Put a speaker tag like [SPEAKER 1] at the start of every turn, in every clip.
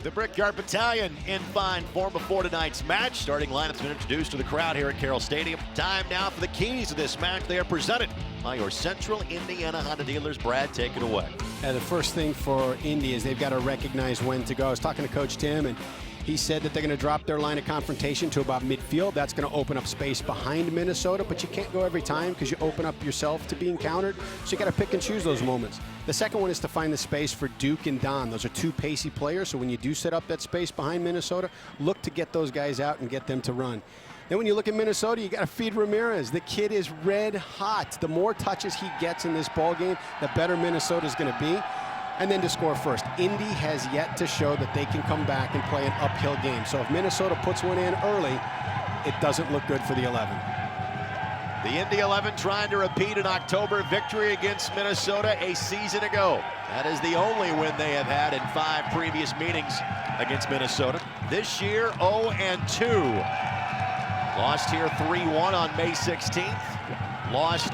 [SPEAKER 1] The Brickyard Battalion in fine form before tonight's match. Starting lineup's been introduced to the crowd here at Carroll Stadium. Time now for the keys of this match. They are presented by your Central Indiana Honda dealers. Brad, take it away.
[SPEAKER 2] The first thing for Indy is they've got to recognize when to go. I was talking to Coach Tim, and he said that they're going to drop their line of confrontation to about midfield. That's going to open up space behind Minnesota, but you can't go every time because you open up yourself to being countered. So you got to pick and choose those moments. The second one is to find the space for Duke and Don. Those are two pacey players, so when you do set up that space behind Minnesota, look to get those guys out and get them to run. Then when you look at Minnesota, you got to feed Ramirez. The kid is red hot. The more touches he gets in this ball game, the better Minnesota's going to be. And then to score first. Indy has yet to show that they can come back and play an uphill game. So if Minnesota puts one in early, it doesn't look good for the 11.
[SPEAKER 1] The Indy 11 trying to repeat an October victory against Minnesota a season ago. That is the only win they have had in 5 previous meetings against Minnesota. This year, 0-2. Lost here 3-1 on May 16th. Lost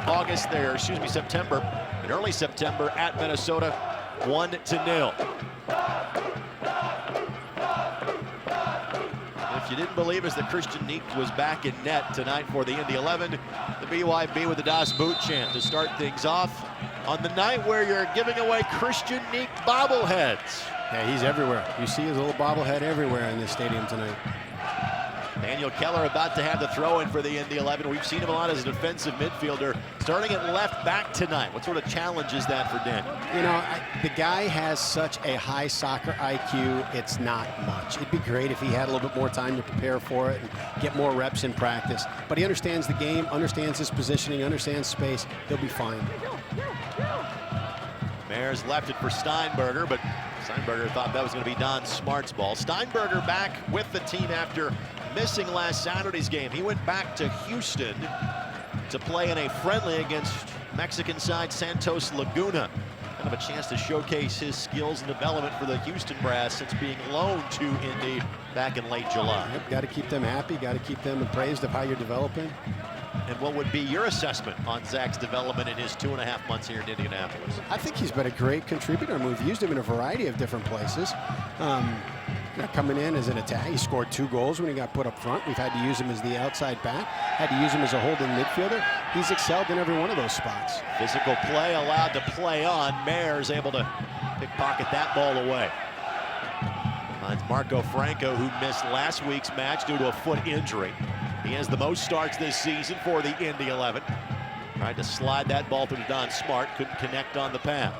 [SPEAKER 1] September, in early September at Minnesota, 1-0. If you didn't believe us that Christian Neek was back in net tonight for the Indy 11, the BYB with the Das Boot chant to start things off on the night where you're giving away Christian Neek bobbleheads.
[SPEAKER 2] Yeah, he's everywhere. You see his little bobblehead everywhere in this stadium tonight.
[SPEAKER 1] Daniel Keller about to have the throw-in for the Indy 11. We've seen him a lot as a defensive midfielder. Starting at left back tonight. What sort of challenge is that for Daniel?
[SPEAKER 2] You know, the guy has such a high soccer IQ, it's not much. It'd be great if he had a little bit more time to prepare for it and get more reps in practice. But he understands the game, understands his positioning, understands space. He'll be fine.
[SPEAKER 1] Mares left it for Steinberger, but Steinberger thought that was going to be Don Smart's ball. Steinberger back with the team after missing last Saturday's game. He went back to Houston to play in a friendly against Mexican side Santos Laguna. Kind of a chance to showcase his skills and development for the Houston brass since being loaned to Indy back in late July.
[SPEAKER 2] Yep, got to keep them happy, got to keep them appraised of how you're developing.
[SPEAKER 1] And what would be your assessment on Zach's development in his 2.5 months here in Indianapolis?
[SPEAKER 2] I think he's been a great contributor, and we've used him in a variety of different places. Coming in as an attack, he scored 2 goals when he got put up front. We've had to use him as the outside back, had to use him as a holding midfielder. He's excelled in every one of those spots.
[SPEAKER 1] Physical play allowed to play on. Mares able to pickpocket that ball away. Finds Marco Franco, who missed last week's match due to a foot injury. He has the most starts this season for the Indy 11. Tried to slide that ball through to Don Smart, couldn't connect on the pass.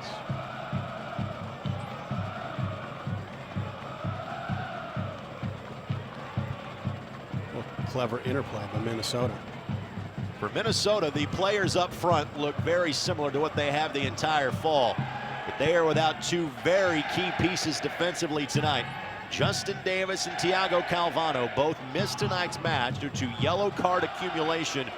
[SPEAKER 2] Clever interplay by Minnesota.
[SPEAKER 1] For Minnesota, the players up front look very similar to what they have the entire fall. But they are without 2 very key pieces defensively tonight. Justin Davis and Thiago Calvano both missed tonight's match due to yellow card accumulation.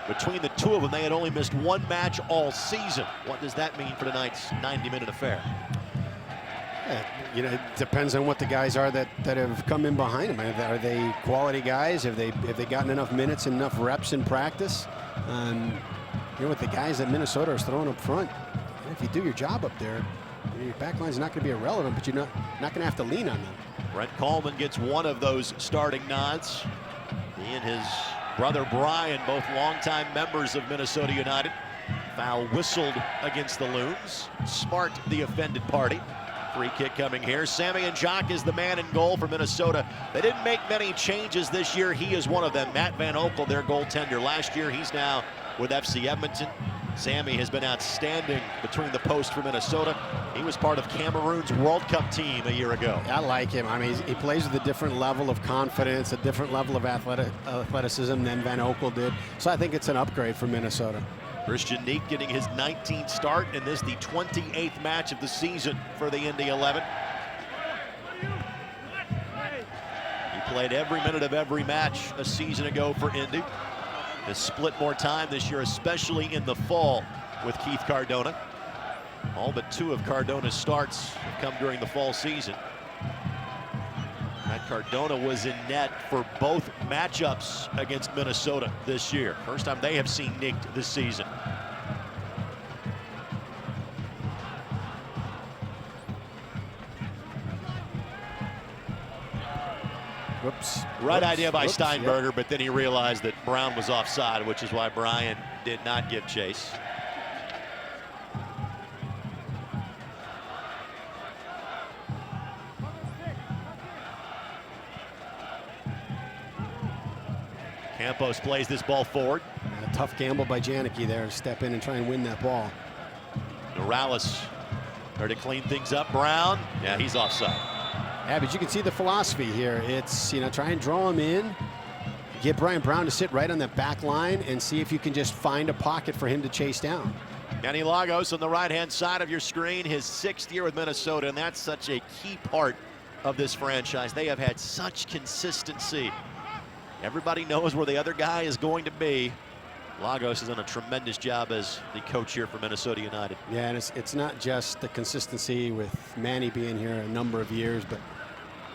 [SPEAKER 1] Between the 2 of them, they had only missed 1 match all season. What does that mean for tonight's 90-minute affair?
[SPEAKER 2] You know, it depends on what the guys are that have come in behind them. Are they quality guys? Have they gotten enough minutes, enough reps in practice? You know, with the guys that Minnesota is throwing up front, if you do your job up there, your back line's not going to be irrelevant, but you're not going to have to lean on them.
[SPEAKER 1] Brent Coleman gets one of those starting nods. He and his brother Brian, both longtime members of Minnesota United. Foul whistled against the Loons. Smart, the offended party. Free kick coming here. Sammy Njok is the man in goal for Minnesota. They didn't make many changes this year. He is one of them. Matt Van Oekel, their goaltender last year. He's now with FC Edmonton. Sammy has been outstanding between the posts for Minnesota. He was part of Cameroon's World Cup team a year ago.
[SPEAKER 2] I like him. I mean, he plays with a different level of confidence, a different level of athleticism than Van Oekel did. So I think it's an upgrade for Minnesota.
[SPEAKER 1] Christian Neek getting his 19th start in this, the 28th match of the season for the Indy 11. He played every minute of every match a season ago for Indy. Has split more time this year, especially in the fall with Keith Cardona. All but 2 of Cardona's starts have come during the fall season. Matt Cardona was in net for both matchups against Minnesota this year. First time they have seen Nick this season.
[SPEAKER 2] Whoops.
[SPEAKER 1] Right idea by
[SPEAKER 2] Whoops.
[SPEAKER 1] Steinberger,
[SPEAKER 2] Yep.
[SPEAKER 1] but then he realized that Brown was offside, which is why Bryan did not give chase. Campos plays this ball forward.
[SPEAKER 2] And a tough gamble by Janicki there to step in and try and win that ball.
[SPEAKER 1] Morales there to clean things up. Brown, yeah, he's offside.
[SPEAKER 2] Yeah, but you can see the philosophy here. It's, try and draw him in, get Brian Brown to sit right on that back line and see if you can just find a pocket for him to chase down.
[SPEAKER 1] Kenny Lagos on the right-hand side of your screen, his 6th year with Minnesota, and that's such a key part of this franchise. They have had such consistency. Everybody knows where the other guy is going to be. Lagos has done a tremendous job as the coach here for Minnesota United.
[SPEAKER 2] Yeah, and it's not just the consistency with Manny being here a number of years, but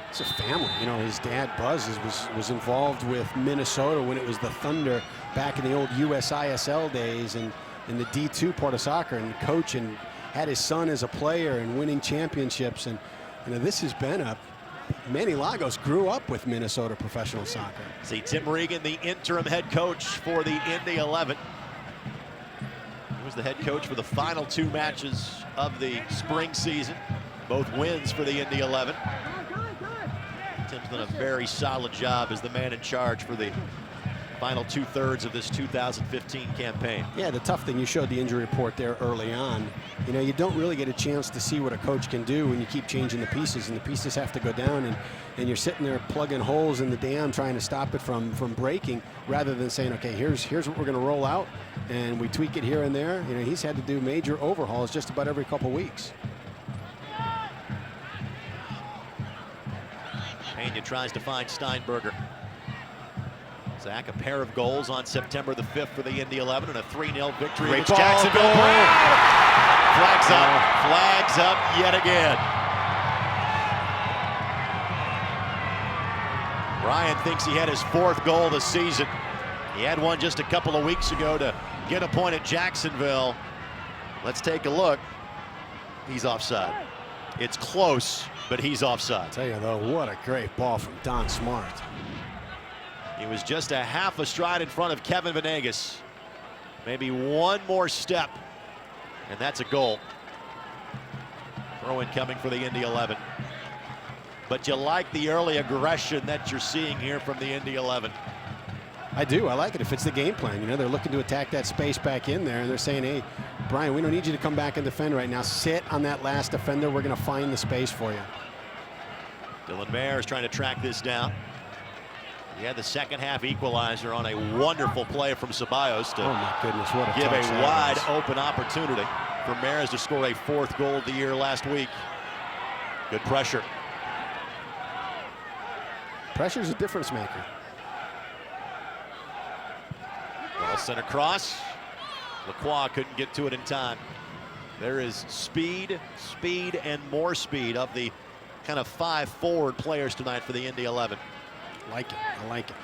[SPEAKER 2] it's a family. His dad, Buzz, was involved with Minnesota when it was the Thunder back in the old USISL days and in the D2 part of soccer, and coach and had his son as a player and winning championships. And this has been Manny Lagos grew up with Minnesota professional soccer.
[SPEAKER 1] See Tim Regan, the interim head coach for the Indy 11. He was the head coach for the final 2 matches of the spring season. Both wins for the Indy 11. Tim's done a very solid job as the man in charge for the final 2/3 of this 2015 campaign.
[SPEAKER 2] Yeah, the tough thing, you showed the injury report there early on. You don't really get a chance to see what a coach can do when you keep changing the pieces, and the pieces have to go down, and you're sitting there plugging holes in the dam trying to stop it from breaking, rather than saying, okay, here's what we're going to roll out, and we tweak it here and there. He's had to do major overhauls just about every couple weeks.
[SPEAKER 1] Pena tries to find Steinberger. Zach, a pair of goals on September the 5th for the Indy 11 and a 3-0 victory against Jacksonville. Flags up yet again. Bryan thinks he had his 4th goal of the season. He had one just a couple of weeks ago to get a point at Jacksonville. Let's take a look. He's offside. It's close, but he's offside.
[SPEAKER 2] I'll tell you though, what a great ball from Don Smart.
[SPEAKER 1] He was just a half a stride in front of Kevin Venegas. Maybe one more step, and that's a goal. Throw-in coming for the Indy 11. But you like the early aggression that you're seeing here from the Indy 11.
[SPEAKER 2] I do. I like it. It fits the game plan. They're looking to attack that space back in there, and they're saying, hey, Brian, we don't need you to come back and defend right now. Sit on that last defender. We're going to find the space for you.
[SPEAKER 1] Dylan Mayer is trying to track this down. He had the second half equalizer on a wonderful play from Ceballos to
[SPEAKER 2] oh my goodness, what a
[SPEAKER 1] give
[SPEAKER 2] touch
[SPEAKER 1] a wide open opportunity for Maris to score a 4th goal of the year last week. Good pressure.
[SPEAKER 2] Pressure's a difference maker.
[SPEAKER 1] Ball sent across. Lacroix couldn't get to it in time. There is speed, and more speed of the kind of 5 forward players tonight for the Indy 11.
[SPEAKER 2] I like it. I like it.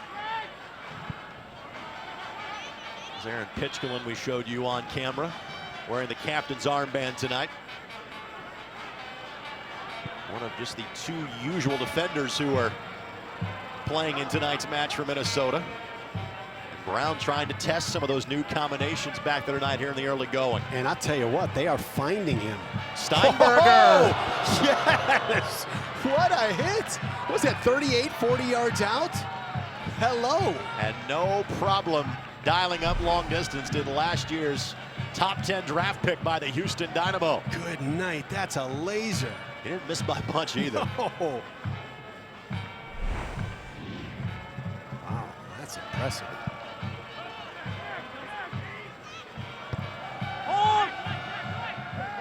[SPEAKER 1] There's Aaron Pitchkillen we showed you on camera, wearing the captain's armband tonight. One of just the 2 usual defenders who are playing in tonight's match for Minnesota. And Brown trying to test some of those new combinations back there tonight here in the early going.
[SPEAKER 2] And I'll tell you what, they are finding him.
[SPEAKER 1] Steinberger!
[SPEAKER 2] Oh, yes! What a hit! What was that, 38, 40 yards out? Hello!
[SPEAKER 1] And no problem dialing up long distance did last year's top 10 draft pick by the Houston Dynamo.
[SPEAKER 2] Good night. That's a laser.
[SPEAKER 1] He didn't miss by much either.
[SPEAKER 2] Oh. Wow, that's impressive.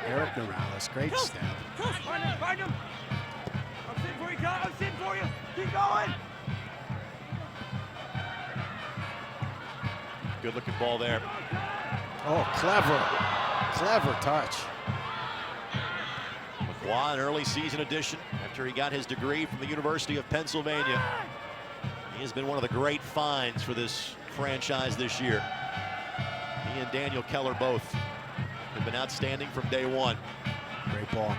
[SPEAKER 2] Eric Morales, great step.
[SPEAKER 3] Find him. I'm sitting for you, I'm sitting for you. Keep going.
[SPEAKER 1] Good looking ball there.
[SPEAKER 2] Oh, clever touch.
[SPEAKER 1] McQuan, an early season addition after he got his degree from the University of Pennsylvania. He has been one of the great finds for this franchise this year. He and Daniel Keller both have been outstanding from day one.
[SPEAKER 2] Great ball.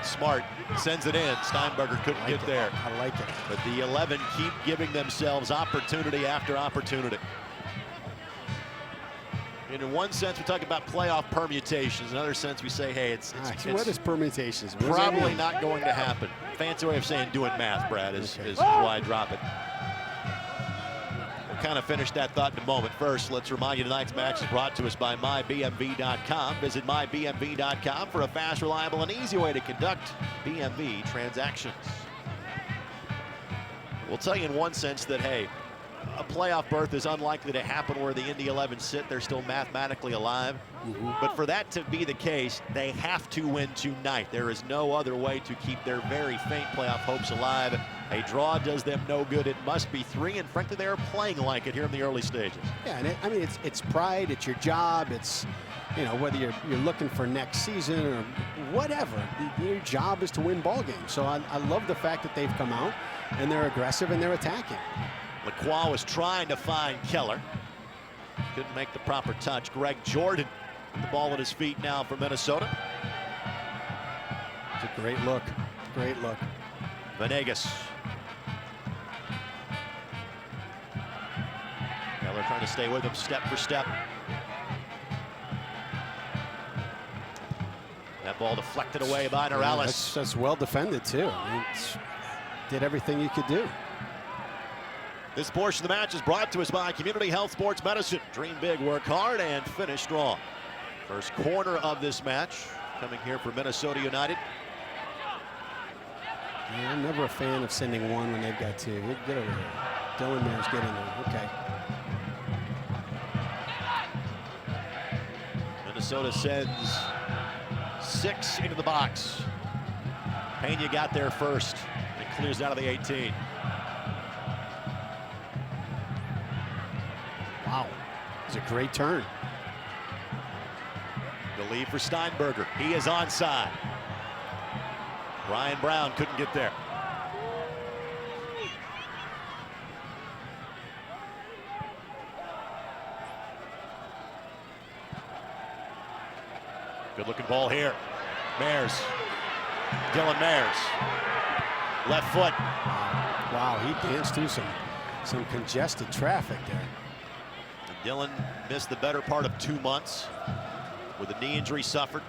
[SPEAKER 1] Smart sends it in. Steinberger couldn't get there.
[SPEAKER 2] I like it.
[SPEAKER 1] But the 11 keep giving themselves opportunity after opportunity. And in one sense, we talk about playoff permutations. In another sense, we say, hey, it's
[SPEAKER 2] what is permutations? What does that
[SPEAKER 1] probably
[SPEAKER 2] mean?
[SPEAKER 1] not going to happen. Fancy way of saying doing math, Brad, is why I drop it. We'll kind of finish that thought in a moment. First, let's remind you tonight's match is brought to us by MyBMV.com. Visit MyBMV.com for a fast, reliable, and easy way to conduct BMV transactions. We'll tell you in one sense that, hey, a playoff berth is unlikely to happen where the Indy 11 sit. They're still mathematically alive. But for that to be the case, they have to win tonight. There is no other way to keep their very faint playoff hopes alive. A draw does them no good. It must be 3, and frankly, they are playing like it here in the early stages.
[SPEAKER 2] Yeah, and I mean, it's pride. It's your job. It's, you know, whether you're looking for next season or whatever. Your job is to win ball games. So I love the fact that they've come out and they're aggressive and they're attacking.
[SPEAKER 1] Lacroix was trying to find Keller. Couldn't make the proper touch. Greg Jordan with the ball at his feet now for Minnesota.
[SPEAKER 2] It's a great look. Great look.
[SPEAKER 1] Venegas. Keller trying to stay with him step for step. That ball deflected away by Norales.
[SPEAKER 2] That's well defended, too. I mean, did everything you could do.
[SPEAKER 1] This portion of the match is brought to us by Community Health Sports Medicine. Dream big, work hard, and finish strong. First corner of this match coming here for Minnesota United.
[SPEAKER 2] Yeah, I'm never a fan of sending one when they've got 2. Get over here. Dylan Mares, get in there. Okay.
[SPEAKER 1] Minnesota sends 6 into the box. Pena got there first and clears out of the 18.
[SPEAKER 2] Wow, it's a great turn.
[SPEAKER 1] The lead for Steinberger. He is onside. Brian Brown couldn't get there. Good looking ball here. Mares. Dylan Mares. Left foot.
[SPEAKER 2] Wow, he danced through some congested traffic there.
[SPEAKER 1] Dylan missed the better part of 2 months with a knee injury suffered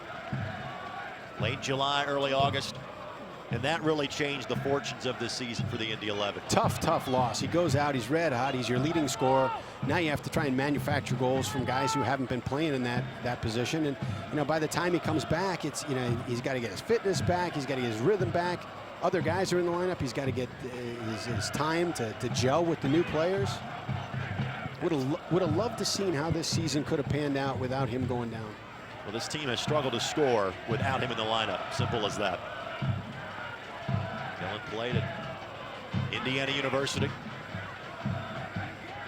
[SPEAKER 1] late July, early August, and that really changed the fortunes of this season for the Indy 11.
[SPEAKER 2] Tough loss. He goes out, he's red hot, he's your leading scorer. Now you have to try and manufacture goals from guys who haven't been playing in that position. And you know, by the time he comes back, it's, you know, he's got to get his fitness back, he's got to get his rhythm back. Other guys are in the lineup. He's got to get his time to gel with the new players. Would have loved to seen how this season could have panned out without him going down.
[SPEAKER 1] Well, this team has struggled to score without him in the lineup. Simple as that. Dylan played at Indiana University.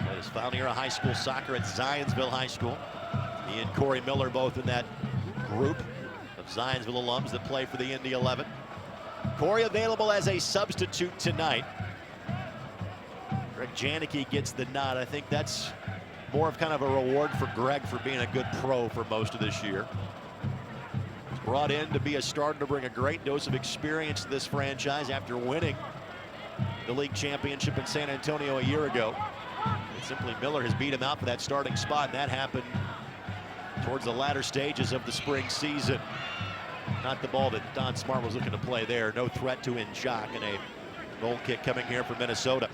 [SPEAKER 1] Played his final year of high school soccer at Zionsville High School. He and Corey Miller both in that group of Zionsville alums that play for the Indy 11. Corey available as a substitute tonight. Greg Janicki gets the nod. I think that's more of kind of a reward for Greg for being a good pro for most of this year. He's brought in to be a starter to bring a great dose of experience to this franchise after winning the league championship in San Antonio a year ago. And simply Miller has beat him out for that starting spot, and that happened towards the latter stages of the spring season. Not the ball that Don Smart was looking to play there. No threat to Njak, and a goal kick coming here from Minnesota.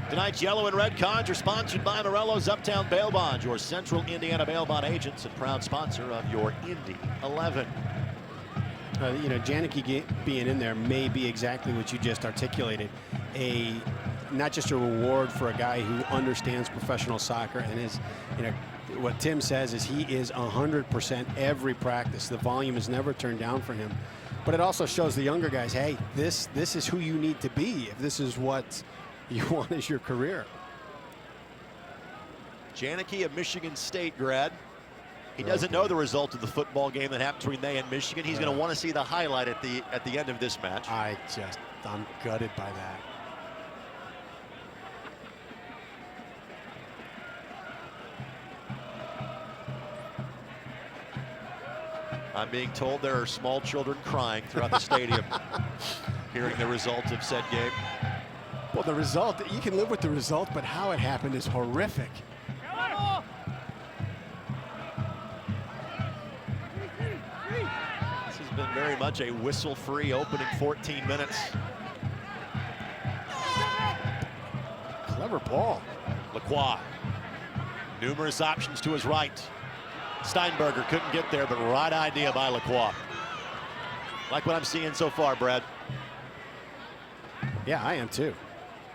[SPEAKER 1] Tonight's yellow and red cards are sponsored by Morello's Uptown Bail Bonds, your central Indiana bail bond agents and proud sponsor of your Indy 11.
[SPEAKER 2] You know, Janicki being in there may be exactly what you just articulated. Not just a reward for a guy who understands professional soccer and is, you know, what Tim says is he is 100% every practice. The volume is never turned down for him. But it also shows the younger guys, hey, this is who you need to be if this is what you want as your career.
[SPEAKER 1] Janicki, a Michigan State grad. He doesn't know the result of the football game that happened between they and Michigan. He's going to want to see the highlight at the end of this match.
[SPEAKER 2] I'm gutted by that.
[SPEAKER 1] I'm being told there are small children crying throughout the stadium hearing the result of said game.
[SPEAKER 2] Well, the result, you can live with the result, but how it happened is horrific.
[SPEAKER 1] This has been very much a whistle-free opening 14 minutes.
[SPEAKER 2] Clever ball.
[SPEAKER 1] Lacroix. Numerous options to his right. Steinberger couldn't get there, but right idea by Lacroix. Like what I'm seeing so far, Brad.
[SPEAKER 2] Yeah, I am too.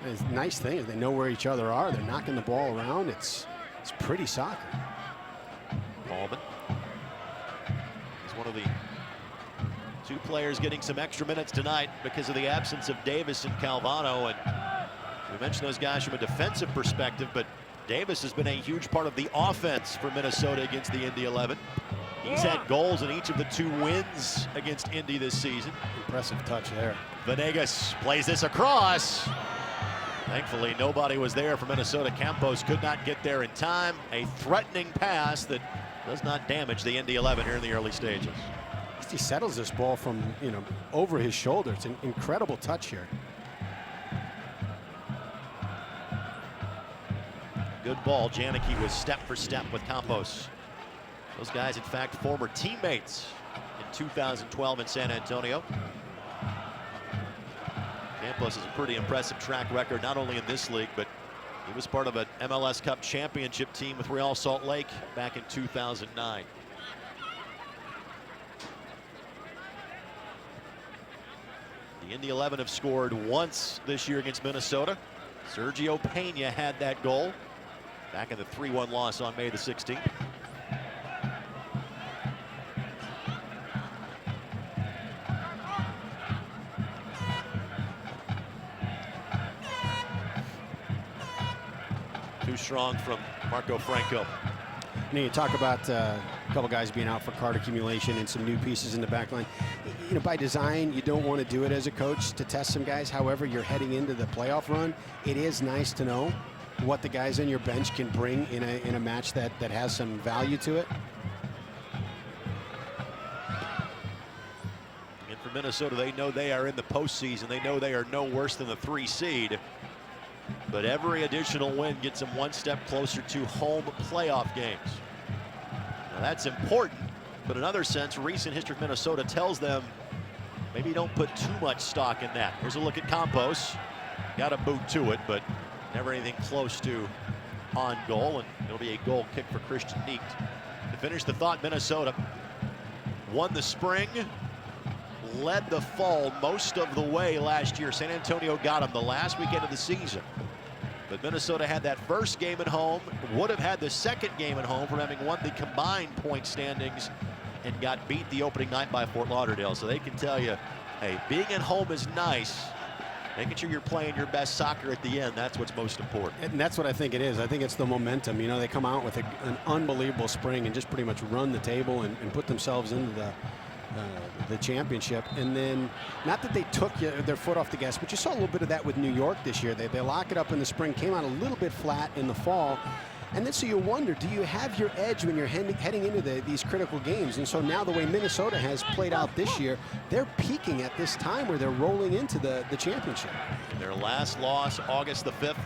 [SPEAKER 2] The nice thing is they know where each other are. They're knocking the ball around. It's pretty soccer.
[SPEAKER 1] Coleman. He's one of the two players getting some extra minutes tonight because of the absence of Davis and Calvano. And we mentioned those guys from a defensive perspective, but Davis has been a huge part of the offense for Minnesota against the Indy 11. He's had goals in each of the 2 wins against Indy this season.
[SPEAKER 2] Impressive touch there.
[SPEAKER 1] Venegas plays this across. Thankfully, nobody was there for Minnesota. Campos could not get there in time. A threatening pass that does not damage the Indy 11 here in the early stages.
[SPEAKER 2] He settles this ball from, over his shoulder. It's an incredible touch here.
[SPEAKER 1] Good ball. Janicki was step for step with Campos. Those guys, in fact, former teammates in 2012 in San Antonio. Campos has a pretty impressive track record, not only in this league, but he was part of an MLS Cup championship team with Real Salt Lake back in 2009. The Indy 11 have scored once this year against Minnesota. Sergio Pena had that goal back in the 3-1 loss on May the 16th. Too strong from Marco Franco.
[SPEAKER 2] You talk about a couple guys being out for card accumulation and some new pieces in the back line. By design, you don't want to do it as a coach to test some guys. However, you're heading into the playoff run. It is nice to know what the guys on your bench can bring in a match that has some value to it.
[SPEAKER 1] And for Minnesota, they know they are in the postseason. They know they are no worse than the 3 seed. But every additional win gets them one step closer to home playoff games. Now that's important, but in another sense, recent history of Minnesota tells them maybe don't put too much stock in that. Here's a look at Campos. Got a boot to it, but never anything close to on goal, and it'll be a goal kick for Christian Neat. To finish the thought, Minnesota won the spring, led the fall most of the way last year. San Antonio got them the last weekend of the season. But Minnesota had that first game at home, would have had the second game at home from having won the combined point standings and got beat the opening night by Fort Lauderdale. So they can tell you, hey, being at home is nice. Making sure you're playing your best soccer at the end, that's what's most important.
[SPEAKER 2] And that's what I think it is. I think it's the momentum. They come out with an unbelievable spring and just pretty much run the table and put themselves into the championship. And then, not that they took their foot off the gas, but you saw a little bit of that with New York this year. They lock it up in the spring, came out a little bit flat in the fall. And then so you wonder, do you have your edge when you're heading into these critical games? And so now the way Minnesota has played out this year, they're peaking at this time where they're rolling into the championship.
[SPEAKER 1] Their last loss, August the 5th,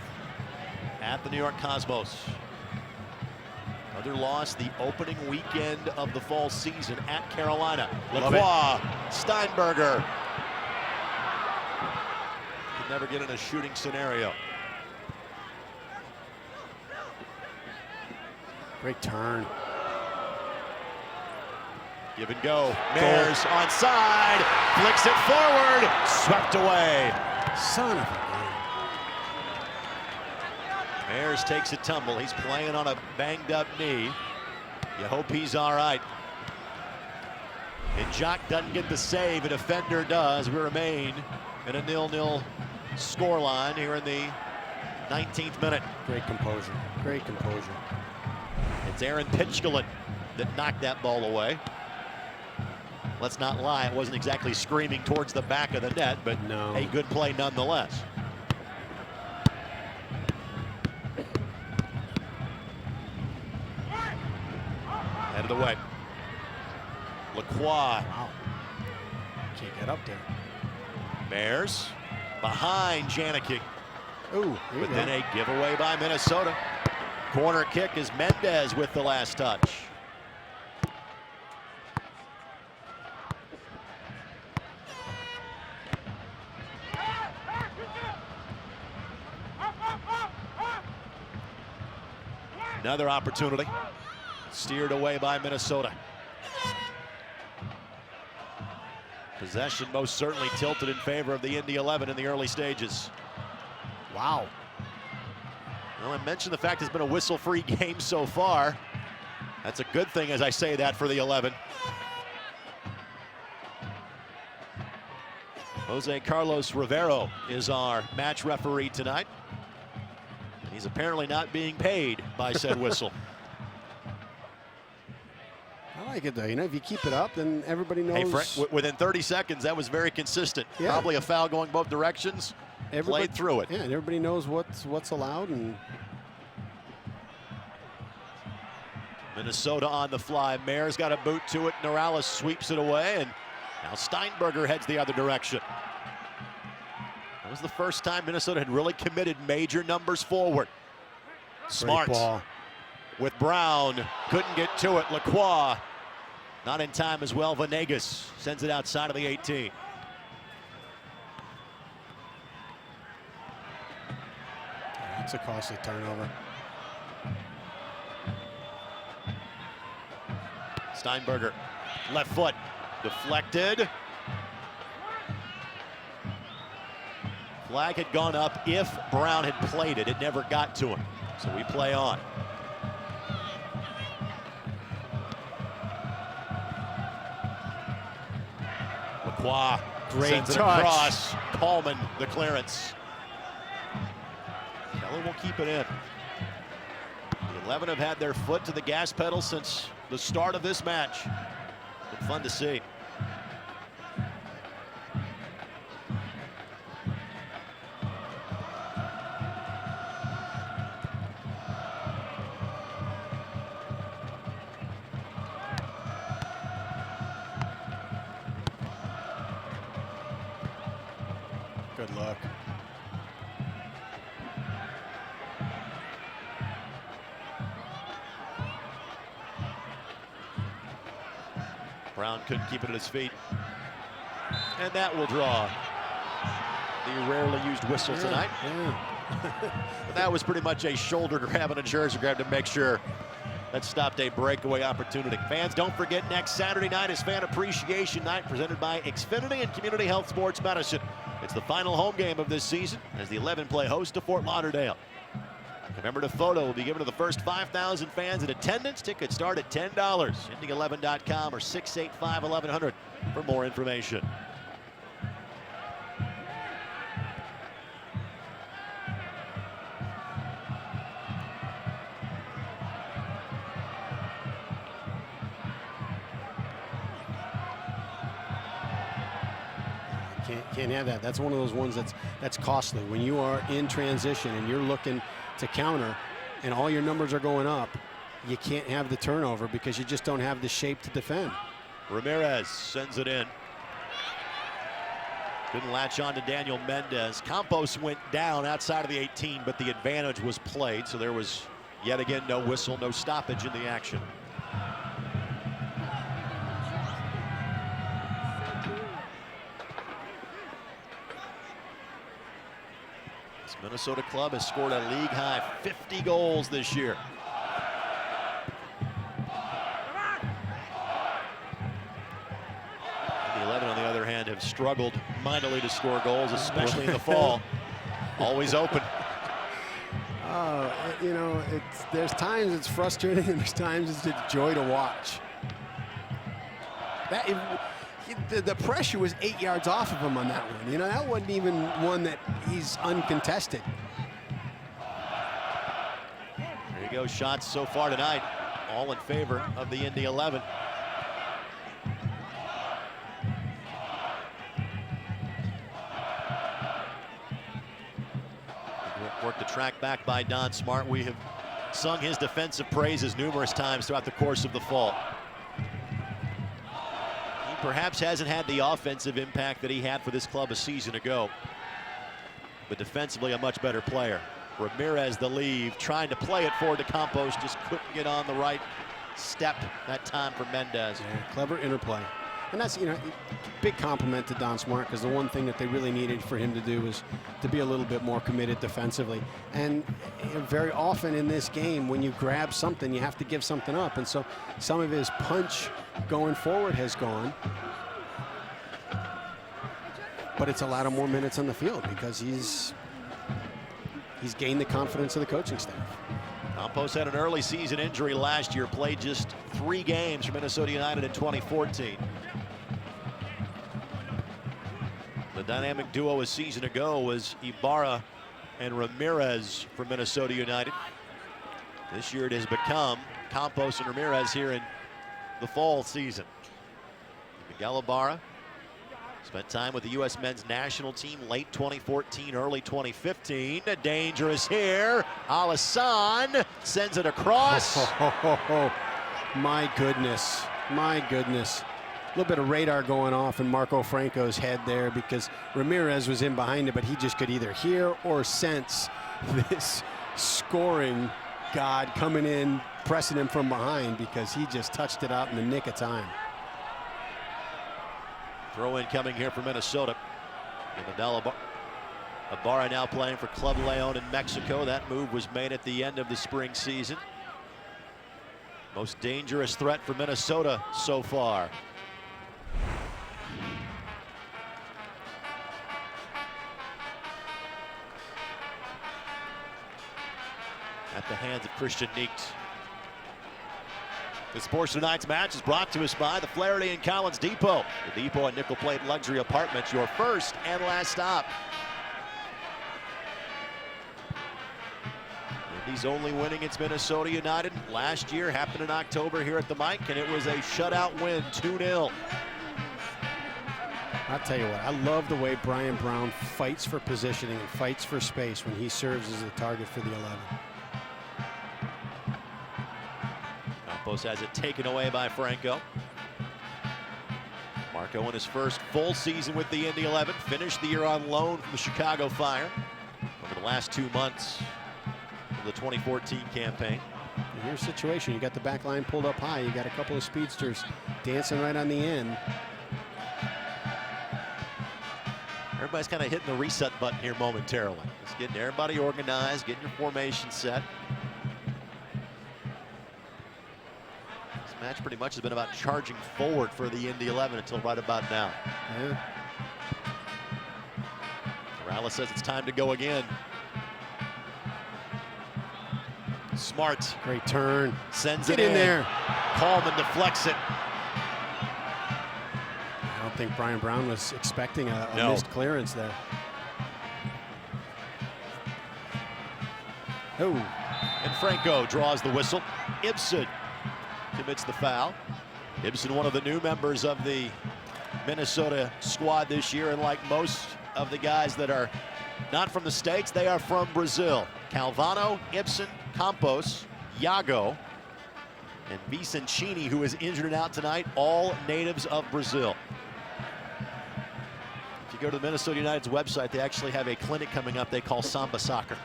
[SPEAKER 1] at the New York Cosmos. Another loss the opening weekend of the fall season at Carolina. Lacroix, Steinberger. Could never get in a shooting scenario.
[SPEAKER 2] Great turn.
[SPEAKER 1] Give and go. Mares onside. Flicks it forward. Swept away.
[SPEAKER 2] Son of a gun.
[SPEAKER 1] Mares takes a tumble. He's playing on a banged up knee. You hope he's all right. And Jock doesn't get the save. A defender does. We remain in a 0-0 scoreline here in the 19th minute.
[SPEAKER 2] Great composure. Great composure.
[SPEAKER 1] It's Aaron Pitchkulin that knocked that ball away. Let's not lie, it wasn't exactly screaming towards the back of the net, but
[SPEAKER 2] no.
[SPEAKER 1] A good play nonetheless. Head of the way. Lacroix.
[SPEAKER 2] Wow. Can't get up there.
[SPEAKER 1] Bears behind Janicki.
[SPEAKER 2] Ooh,
[SPEAKER 1] But then a giveaway by Minnesota. Corner kick is Mendez with the last touch. Another opportunity. Steered away by Minnesota. Possession most certainly tilted in favor of the Indy 11 in the early stages.
[SPEAKER 2] Wow.
[SPEAKER 1] Well, I mentioned the fact it's been a whistle-free game so far. That's a good thing as I say that for the 11. Jose Carlos Rivero is our match referee tonight. And he's apparently not being paid by said whistle.
[SPEAKER 2] I like it though. You know, if you keep it up, then everybody knows.
[SPEAKER 1] Hey, within 30 seconds, that was very consistent.
[SPEAKER 2] Yeah.
[SPEAKER 1] Probably a foul going both directions. Played through it.
[SPEAKER 2] Yeah, and everybody knows what's allowed. And
[SPEAKER 1] Minnesota on the fly. Mayor's got a boot to it. Norales sweeps it away, and now Steinberger heads the other direction. That was the first time Minnesota had really committed major numbers forward. Smart with Brown. Couldn't get to it. Lacroix not in time as well. Venegas sends it outside of the 18.
[SPEAKER 2] That's a costly turnover.
[SPEAKER 1] Steinberger, left foot, deflected. Flag had gone up if Brown had played it. It never got to him. So we play on. Lacroix
[SPEAKER 2] Great
[SPEAKER 1] sends it
[SPEAKER 2] touch.
[SPEAKER 1] across. Coleman, the clearance. Keller will keep it in. The 11 have had their foot to the gas pedal since the start of this match. Been fun to see.
[SPEAKER 2] Good luck.
[SPEAKER 1] Brown couldn't keep it at his feet. And that will draw the rarely used whistle tonight. But that was pretty much a shoulder grab and a jersey grab to make sure that stopped a breakaway opportunity. Fans, don't forget next Saturday night is Fan Appreciation Night presented by Xfinity and Community Health Sports Medicine. It's the final home game of this season as the 11 play host to Fort Lauderdale. Commemorative photo will be given to the first 5,000 fans in attendance. Tickets start at $10. Indy11.com or 685-1100 for more information.
[SPEAKER 2] Can't have that. That's one of those ones that's costly. When you are in transition and you're looking to counter and all your numbers are going up, you can't have the turnover because you just don't have the shape to defend.
[SPEAKER 1] Ramirez sends it in. Couldn't latch on to Daniel Mendez. Campos went down outside of the 18, but the advantage was played, so there was yet again no whistle, no stoppage in the action. This Minnesota club has scored a league-high 50 goals this year. The 11, on the other hand, have struggled mightily to score goals, especially in the fall. Always open.
[SPEAKER 2] You know, there's times it's frustrating and there's times it's a joy to watch. The pressure was 8 yards off of him on that one. You know, that wasn't even one that he's uncontested.
[SPEAKER 1] There you go, shots so far tonight, all in favor of the Indy 11. Worked the track back by Don Smart. We have sung his defensive praises numerous times throughout the course of the fall. perhaps hasn't had the offensive impact that he had for this club a season ago. But defensively, a much better player. Ramirez, the leave, trying to play it forward to Campos, just couldn't get on the right step that time for Mendez.
[SPEAKER 2] Yeah, clever interplay. And that's, big compliment to Don Smart, because the one thing that they really needed for him to do was to be a little bit more committed defensively. And very often in this game, when you grab something, you have to give something up. And so some of his punch going forward has gone. But it's allowed him more minutes on the field because he's gained the confidence of the coaching staff.
[SPEAKER 1] Campos had an early season injury last year, played just 3 games for Minnesota United in 2014. The dynamic duo a season ago was Ibarra and Ramirez for Minnesota United. This year it has become Campos and Ramirez here in the fall season. Miguel Ibarra spent time with the U.S. men's national team late 2014, early 2015. Dangerous here. Alisson sends it across.
[SPEAKER 2] My goodness. My goodness. A little bit of radar going off in Marco Franco's head there, because Ramirez was in behind it, but he just could either hear or sense this scoring god coming in, pressing him from behind, because he just touched it out in the nick of time.
[SPEAKER 1] Throw in coming here for Minnesota. Ibarra now playing for Club Leon in Mexico. That move was made at the end of the spring season. Most dangerous threat for Minnesota so far. At the hands of Christian Neekt. This portion of tonight's match is brought to us by the Flaherty and Collins Depot. The Depot and Nickel Plate Luxury Apartments, your first and last stop. Indy's only win against Minnesota United last year happened in October here at the Mike, and it was a shutout win, 2-0.
[SPEAKER 2] I'll tell you what, I love the way Brian Brown fights for positioning and fights for space when he serves as the target for the 11.
[SPEAKER 1] Campos has it taken away by Franco. Marco in his first full season with the Indy 11, finished the year on loan from the Chicago Fire over the last 2 months of the 2014 campaign.
[SPEAKER 2] And here's the situation. You got the back line pulled up high. You got a couple of speedsters dancing right on the end.
[SPEAKER 1] Everybody's kind of hitting the reset button here momentarily. Just getting everybody organized, getting your formation set. This match pretty much has been about charging forward for the Indy 11 until right about now.
[SPEAKER 2] Yeah.
[SPEAKER 1] Morales says it's time to go again. Smart.
[SPEAKER 2] Great turn.
[SPEAKER 1] Sends
[SPEAKER 2] Get
[SPEAKER 1] it
[SPEAKER 2] in there.
[SPEAKER 1] Coleman deflects it.
[SPEAKER 2] I don't think Brian Brown was expecting a missed clearance there. Oh.
[SPEAKER 1] And Franco draws the whistle. Ibsen commits the foul. Ibsen, one of the new members of the Minnesota squad this year, and like most of the guys that are not from the States, they are from Brazil. Calvano, Ibsen, Campos, Iago, and Vicencini, who is injured and out tonight, all natives of Brazil. If you go to the Minnesota United's website, they actually have a clinic coming up they call Samba Soccer.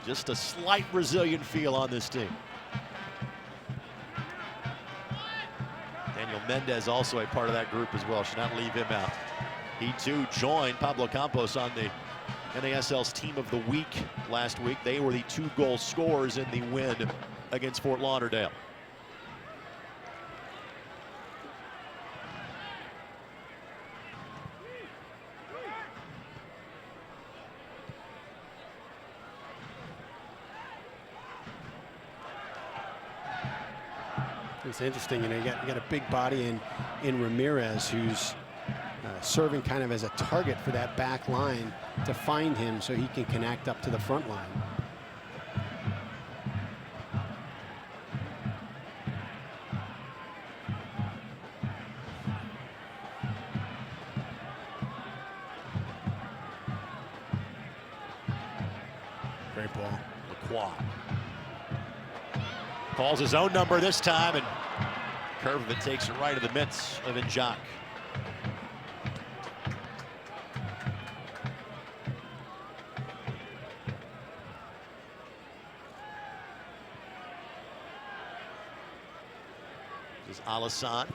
[SPEAKER 1] Just a slight Brazilian feel on this team. Daniel Mendez also a part of that group as well. Should not leave him out. He too joined Pablo Campos on the NASL's Team of the Week last week. They were the 2 goal scorers in the win against Fort Lauderdale.
[SPEAKER 2] It's interesting, you got a big body in Ramirez, who's serving kind of as a target for that back line to find him so he can connect up to the front line. Great ball.
[SPEAKER 1] Lacroix calls his own number this time, and Curve of it takes it right to the mitts of Injak. This is Alassane.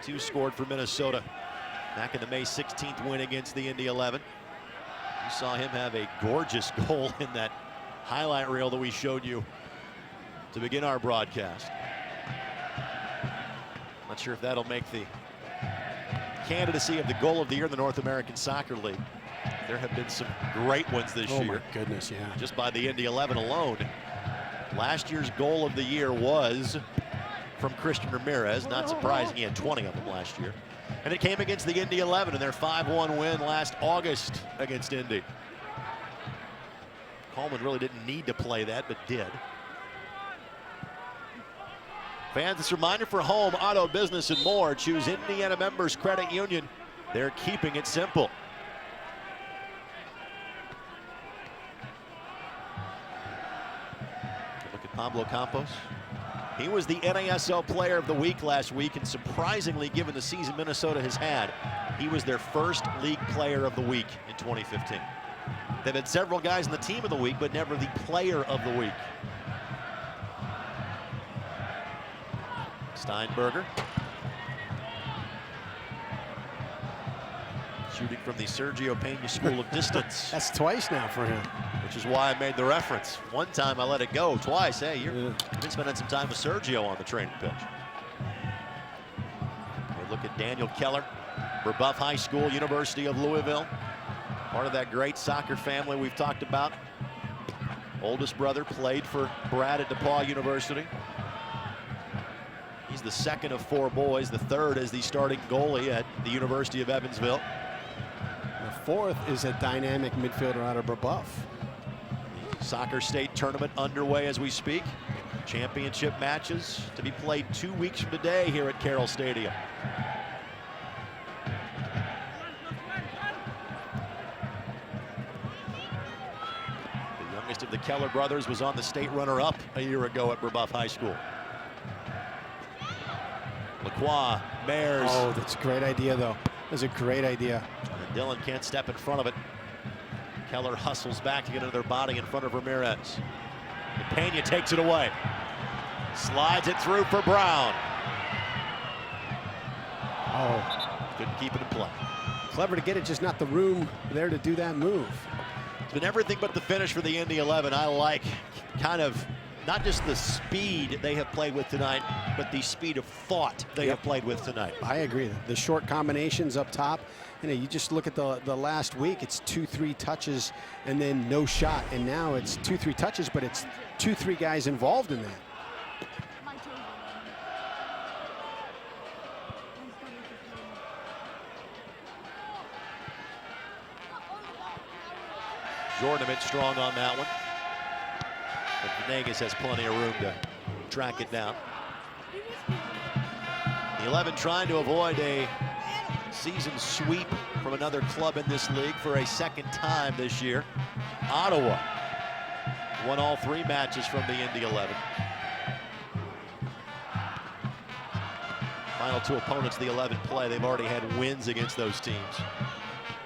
[SPEAKER 1] 2 scored for Minnesota back in the May 16th win against the Indy 11. You saw him have a gorgeous goal in that highlight reel that we showed you to begin our broadcast. Not sure if that'll make the candidacy of the goal of the year in the North American Soccer League. There have been some great ones this year.
[SPEAKER 2] Oh my goodness, yeah.
[SPEAKER 1] Just by the Indy 11 alone. Last year's goal of the year was from Christian Ramirez. Not surprising, he had 20 of them last year. And it came against the Indy 11 in their 5-1 win last August against Indy. Coleman really didn't need to play that, but did. Fans, this reminder for home, auto, business, and more. Choose Indiana Members Credit Union. They're keeping it simple. Look at Pablo Campos. He was the NASL Player of the Week last week, and surprisingly, given the season Minnesota has had, he was their first League Player of the Week in 2015. They've had several guys in the Team of the Week, but never the Player of the Week. Steinberger. Shooting from the Sergio Pena School of Distance.
[SPEAKER 2] That's twice now for him.
[SPEAKER 1] Which is why I made the reference. One time I let it go, twice. Hey, you've been spending some time with Sergio on the training pitch. We look at Daniel Keller, Brebeuf High School, University of Louisville. Part of that great soccer family we've talked about. Oldest brother played for Brad at DePauw University. He's the second of 4 boys. The third is the starting goalie at the University of Evansville.
[SPEAKER 2] The fourth is a dynamic midfielder out of Brebeuf.
[SPEAKER 1] The Soccer State Tournament underway as we speak. Championship matches to be played 2 weeks from today here at Carroll Stadium. The youngest of the Keller brothers was on the state runner-up a year ago at Brebeuf High School. Lacroix, Mares.
[SPEAKER 2] Oh, that's a great idea, though. That's a great idea.
[SPEAKER 1] And Dillon can't step in front of it. Keller hustles back to get into their body in front of Ramirez. Pena takes it away. Slides it through for Brown.
[SPEAKER 2] Oh,
[SPEAKER 1] couldn't keep it in play.
[SPEAKER 2] Clever to get it, just not the room there to do that move.
[SPEAKER 1] It's been everything but the finish for the Indy 11. I like kind of not just the speed they have played with tonight, but the speed of thought they have played with tonight.
[SPEAKER 2] I agree. The short combinations up top. You know, you just look at the last week, it's 2-3 touches and then no shot. And now it's 2-3 touches, but it's 2-3 guys involved in that.
[SPEAKER 1] Jordan a bit strong on that one. But Venegas has plenty of room to track it down. The 11 trying to avoid a season sweep from another club in this league for a second time this year. Ottawa won all 3 matches from the Indy 11. Final 2 opponents the 11 play, they've already had wins against those teams.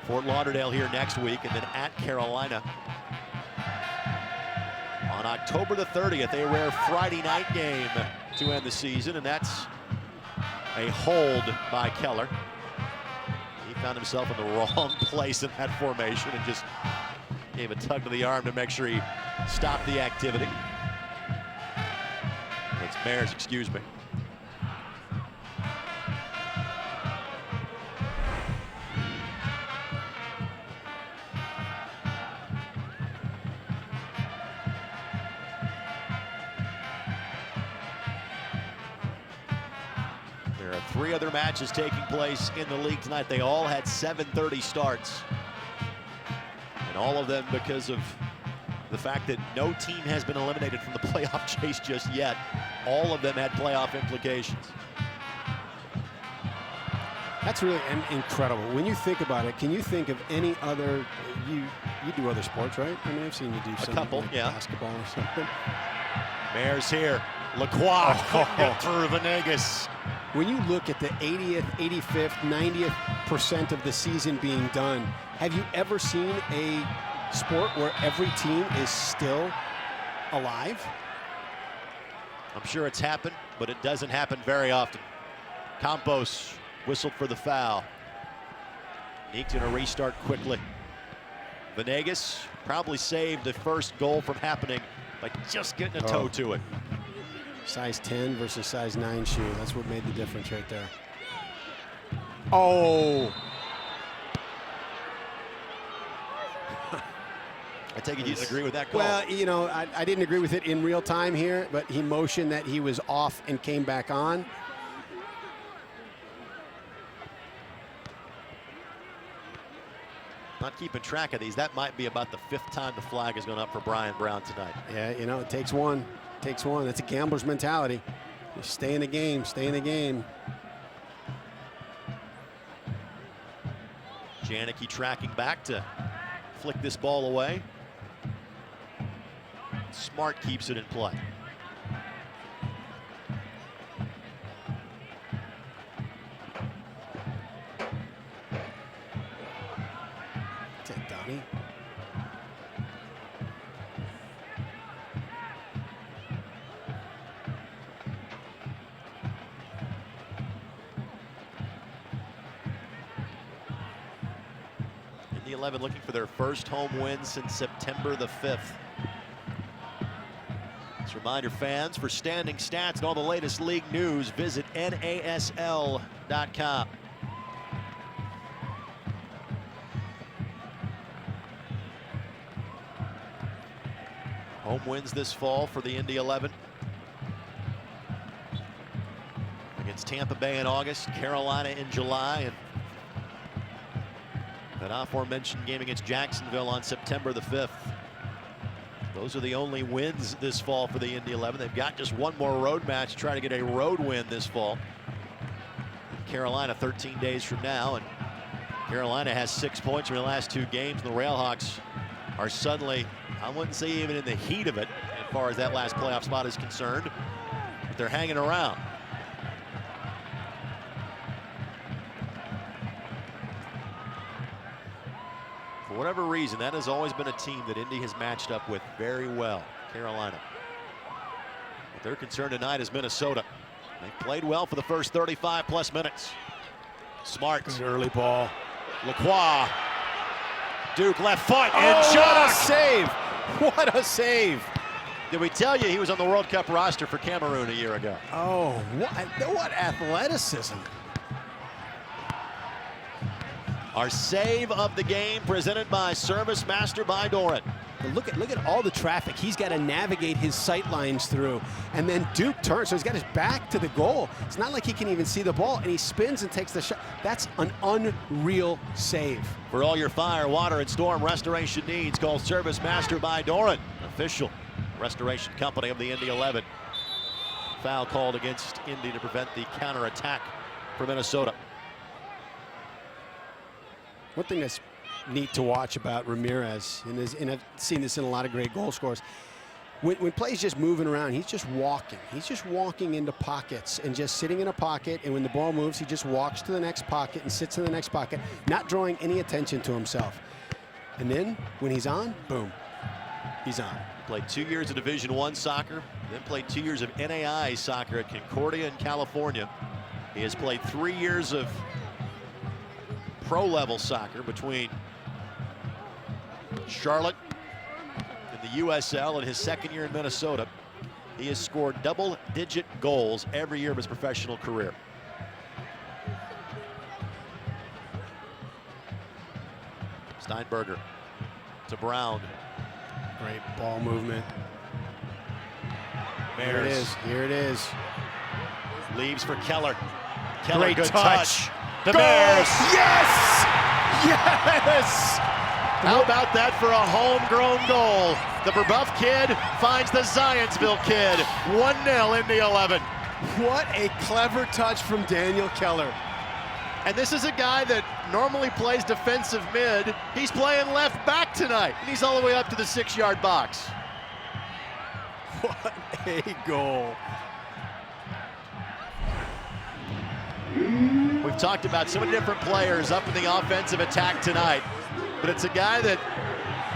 [SPEAKER 1] Fort Lauderdale here next week, and then at Carolina on October the 30th, a rare Friday night game to end the season, and that's a hold by Keller. He found himself in the wrong place in that formation and just gave a tug to the arm to make sure he stopped the activity. It's Mares, excuse me. There are 3 other matches taking place in the league tonight. They all had 7:30 starts. And all of them because of the fact that no team has been eliminated from the playoff chase just yet. All of them had playoff implications.
[SPEAKER 2] That's really incredible. When you think about it, can you think of any other, you do other sports, right? I mean, I've seen you do something
[SPEAKER 1] couple,
[SPEAKER 2] like
[SPEAKER 1] yeah.
[SPEAKER 2] basketball or something.
[SPEAKER 1] Mares here, Lacroix couldn't get through Venegas.
[SPEAKER 2] When you look at the 80th, 85th, 90th percent of the season being done, have you ever seen a sport where every team is still alive?
[SPEAKER 1] I'm sure it's happened, but it doesn't happen very often. Campos whistled for the foul. Neek's gonna restart quickly. Venegas probably saved the first goal from happening by just getting a toe to it.
[SPEAKER 2] Size 10 versus size 9 shoe. That's what made the difference right there. Oh!
[SPEAKER 1] I take it you didn't agree with that call.
[SPEAKER 2] Well, you know, I didn't agree with it in real time here, but he motioned that he was off and came back on.
[SPEAKER 1] Not keeping track of these. That might be about the 5th time the flag has gone up for Brian Brown tonight.
[SPEAKER 2] Yeah, you know, it takes one. It takes one. That's a gambler's mentality. You stay in the game, stay in the game.
[SPEAKER 1] Janicki tracking back to flick this ball away. Smart keeps it in play.
[SPEAKER 2] Take Donnie.
[SPEAKER 1] Indy 11 looking for their first home win since September the 5th. Let's remind your fans, for standing stats and all the latest league news, visit NASL.com. Home wins this fall for the Indy 11. Against Tampa Bay in August, Carolina in July, and that aforementioned game against Jacksonville on September the 5th. Those are the only wins this fall for the Indy 11. They've got just one more road match to try to get a road win this fall. Carolina 13 days from now, and Carolina has 6 points from the last 2 games. The Railhawks are suddenly, I wouldn't say even in the heat of it as far as that last playoff spot is concerned, but they're hanging around. For whatever reason, that has always been a team that Indy has matched up with very well, Carolina. What they're concerned tonight is Minnesota. They played well for the first 35+ minutes. Smart.
[SPEAKER 2] Good early ball.
[SPEAKER 1] Lacroix. Duke left foot and
[SPEAKER 2] What
[SPEAKER 1] shot.
[SPEAKER 2] a save! What a save!
[SPEAKER 1] Did we tell you he was on the World Cup roster for Cameroon a year ago?
[SPEAKER 2] Oh, what athleticism!
[SPEAKER 1] Our save of the game presented by Service Master by Doran.
[SPEAKER 2] But look at all the traffic he's got to navigate his sight lines through, and then Duke turns, so he's got his back to the goal. It's not like he can even see the ball, and he spins and takes the shot. That's an unreal save.
[SPEAKER 1] For all your fire, water, and storm restoration needs, call Service Master by Doran, official restoration company of the Indy 11. Foul called against Indy to prevent the counterattack for Minnesota.
[SPEAKER 2] One thing that's neat to watch about Ramirez, and I've seen this in a lot of great goal scorers, when play's just moving around, he's just walking. He's just walking into pockets and just sitting in a pocket, and when the ball moves, he just walks to the next pocket and sits in the next pocket, not drawing any attention to himself. And then, when he's on, boom, he's on.
[SPEAKER 1] Played 2 years of Division I soccer, then played 2 years of NAI soccer at Concordia in California. He has played 3 years of pro-level soccer between Charlotte and the USL and his second year in Minnesota. He has scored double-digit goals every year of his professional career. Steinberger to Brown.
[SPEAKER 2] Great ball movement.
[SPEAKER 1] Here
[SPEAKER 2] it is. Here it is.
[SPEAKER 1] Leaves for Keller. Keller,
[SPEAKER 2] Great
[SPEAKER 1] good
[SPEAKER 2] touch.
[SPEAKER 1] The
[SPEAKER 2] Goal!
[SPEAKER 1] Bears.
[SPEAKER 2] Yes! Yes!
[SPEAKER 1] How about that for a homegrown goal? The Brebeuf kid finds the Zionsville kid. 1-0 in the 11.
[SPEAKER 2] What a clever touch from Daniel Keller.
[SPEAKER 1] And this is a guy that normally plays defensive mid. He's playing left back tonight, and he's all the way up to the 6-yard box.
[SPEAKER 2] What a goal.
[SPEAKER 1] We've talked about so many different players up in the offensive attack tonight, but it's a guy that,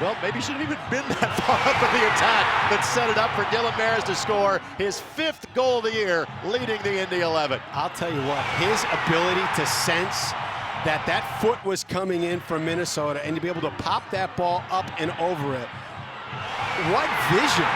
[SPEAKER 1] well, maybe shouldn't have even been that far up in the attack, that set it up for Dylan Maris to score his 5th goal of the year, leading the Indy 11.
[SPEAKER 2] I'll tell you what, his ability to sense that that foot was coming in from Minnesota and to be able to pop that ball up and over it. What vision.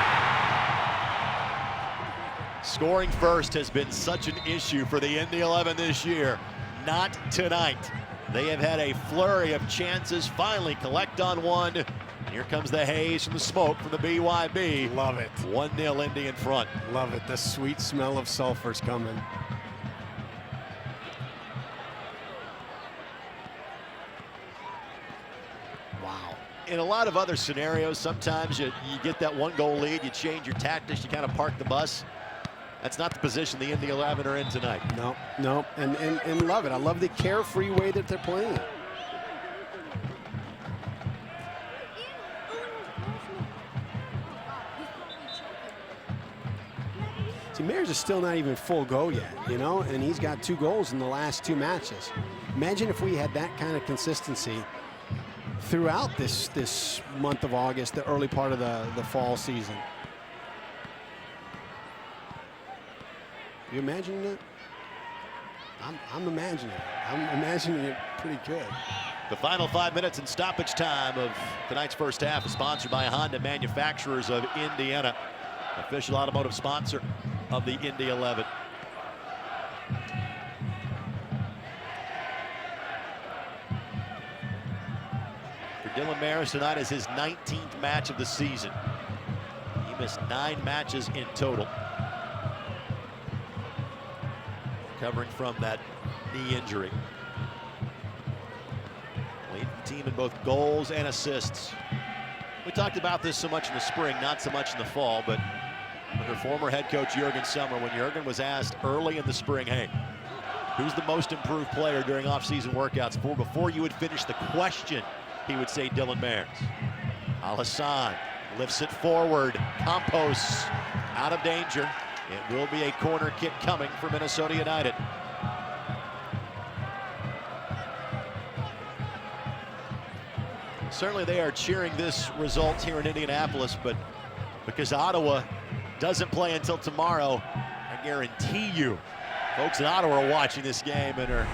[SPEAKER 1] Scoring first has been such an issue for the Indy 11 this year. Not tonight. They have had a flurry of chances, finally collect on one. Here comes the haze from the smoke from the BYB.
[SPEAKER 2] Love it.
[SPEAKER 1] 1-0 Indy in front.
[SPEAKER 2] Love it. The sweet smell of sulfur's coming. Wow.
[SPEAKER 1] In a lot of other scenarios, sometimes you get that 1-goal lead, you change your tactics, you kind of park the bus. That's not the position the Indy 11 are in tonight.
[SPEAKER 2] No, and love it. I love the carefree way that they're playing. See, Maris is still not even full go yet, you know, and he's got 2 goals in the last 2 matches. Imagine if we had that kind of consistency throughout this month of August, the early part of the fall season. You imagining it? I'm imagining it. I'm imagining it pretty good.
[SPEAKER 1] The final 5 minutes in stoppage time of tonight's first half is sponsored by Honda Manufacturers of Indiana, official automotive sponsor of the Indy 11. For Dylan Maris, tonight is his 19th match of the season. He missed 9 matches in total, recovering from that knee injury. Leading the team in both goals and assists. We talked about this so much in the spring, not so much in the fall, but under former head coach Jürgen Sommer, when Jürgen was asked early in the spring, hey, who's the most improved player during off-season workouts? Before you would finish the question, he would say Dylan Maris. Al-Hassan lifts it forward. Campos out of danger. It will be a corner kick coming for Minnesota United. Certainly they are cheering this result here in Indianapolis, but because Ottawa doesn't play until tomorrow, I guarantee you folks in Ottawa are watching this game and are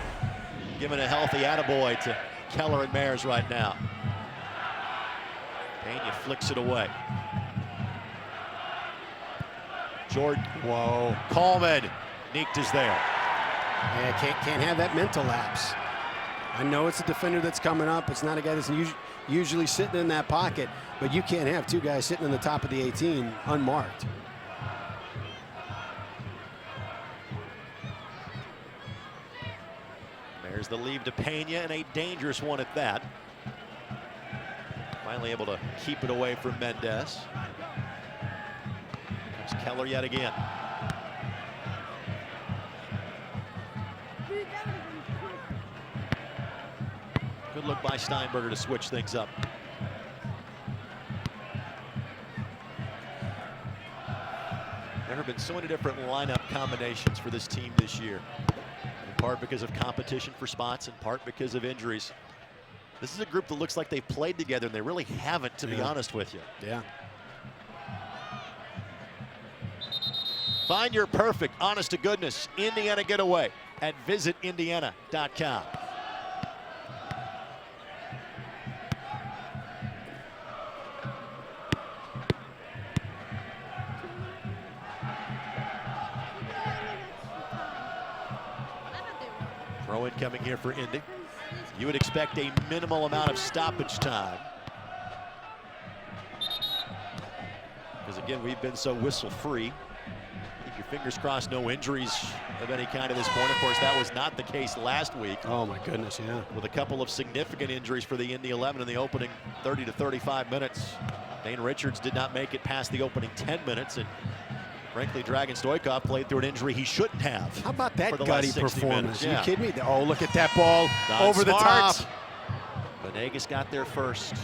[SPEAKER 1] giving a healthy attaboy to Keller and Maris right now. Pena flicks it away. Jordan.
[SPEAKER 2] Whoa.
[SPEAKER 1] Coleman. Neekt is there.
[SPEAKER 2] Yeah, can't have that mental lapse. I know it's a defender that's coming up. It's not a guy that's usually sitting in that pocket, but you can't have 2 guys sitting in the top of the 18 unmarked.
[SPEAKER 1] There's the leave to Pena, and a dangerous one at that. Finally able to keep it away from Mendez. There's Keller yet again. Good look by Steinberger to switch things up. There have been so many different lineup combinations for this team this year. In part because of competition for spots, in part because of injuries. This is a group that looks like they've played together, and they really haven't, to be honest with you.
[SPEAKER 2] Yeah.
[SPEAKER 1] Find your perfect, honest to goodness Indiana getaway at visitindiana.com. Throw in coming here for Indy. You would expect a minimal amount of stoppage time, because again, we've been so whistle free. Keep your fingers crossed, no injuries of any kind at this point. Of course, that was not the case last week.
[SPEAKER 2] Oh my goodness, yeah.
[SPEAKER 1] With a couple of significant injuries for the Indy 11 in the opening 30 to 35 minutes. Dane Richards did not make it past the opening 10 minutes, and frankly, Dragan Stoikov played through an injury he shouldn't have.
[SPEAKER 2] How about that gutty performance?
[SPEAKER 1] Yeah.
[SPEAKER 2] Are you kidding me? Oh, look at that ball
[SPEAKER 1] Not
[SPEAKER 2] over
[SPEAKER 1] smart.
[SPEAKER 2] the top.
[SPEAKER 1] Venegas got there first.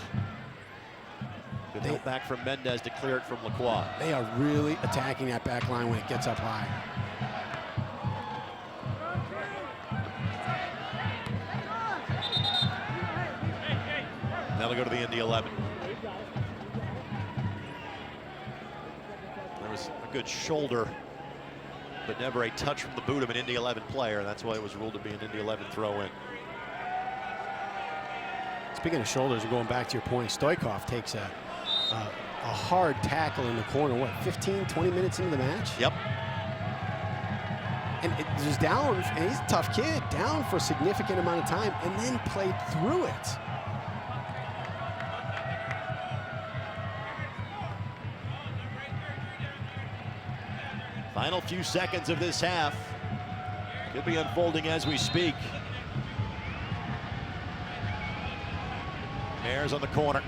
[SPEAKER 1] Good help back from Mendez to clear it from Lacroix.
[SPEAKER 2] They are really attacking that back line when it gets up high.
[SPEAKER 1] Now they'll go to the Indy 11. There was a good shoulder, but never a touch from the boot of an Indy 11 player. That's why it was ruled to be an Indy 11 throw-in.
[SPEAKER 2] Speaking of shoulders, and going back to your point, Stoikov takes a hard tackle in the corner, what, 15, 20 minutes into the match?
[SPEAKER 1] Yep.
[SPEAKER 2] And it was down, and he's a tough kid, down for a significant amount of time, and then played through it.
[SPEAKER 1] Final few seconds of this half. Could be unfolding as we speak. Ayers on the corner.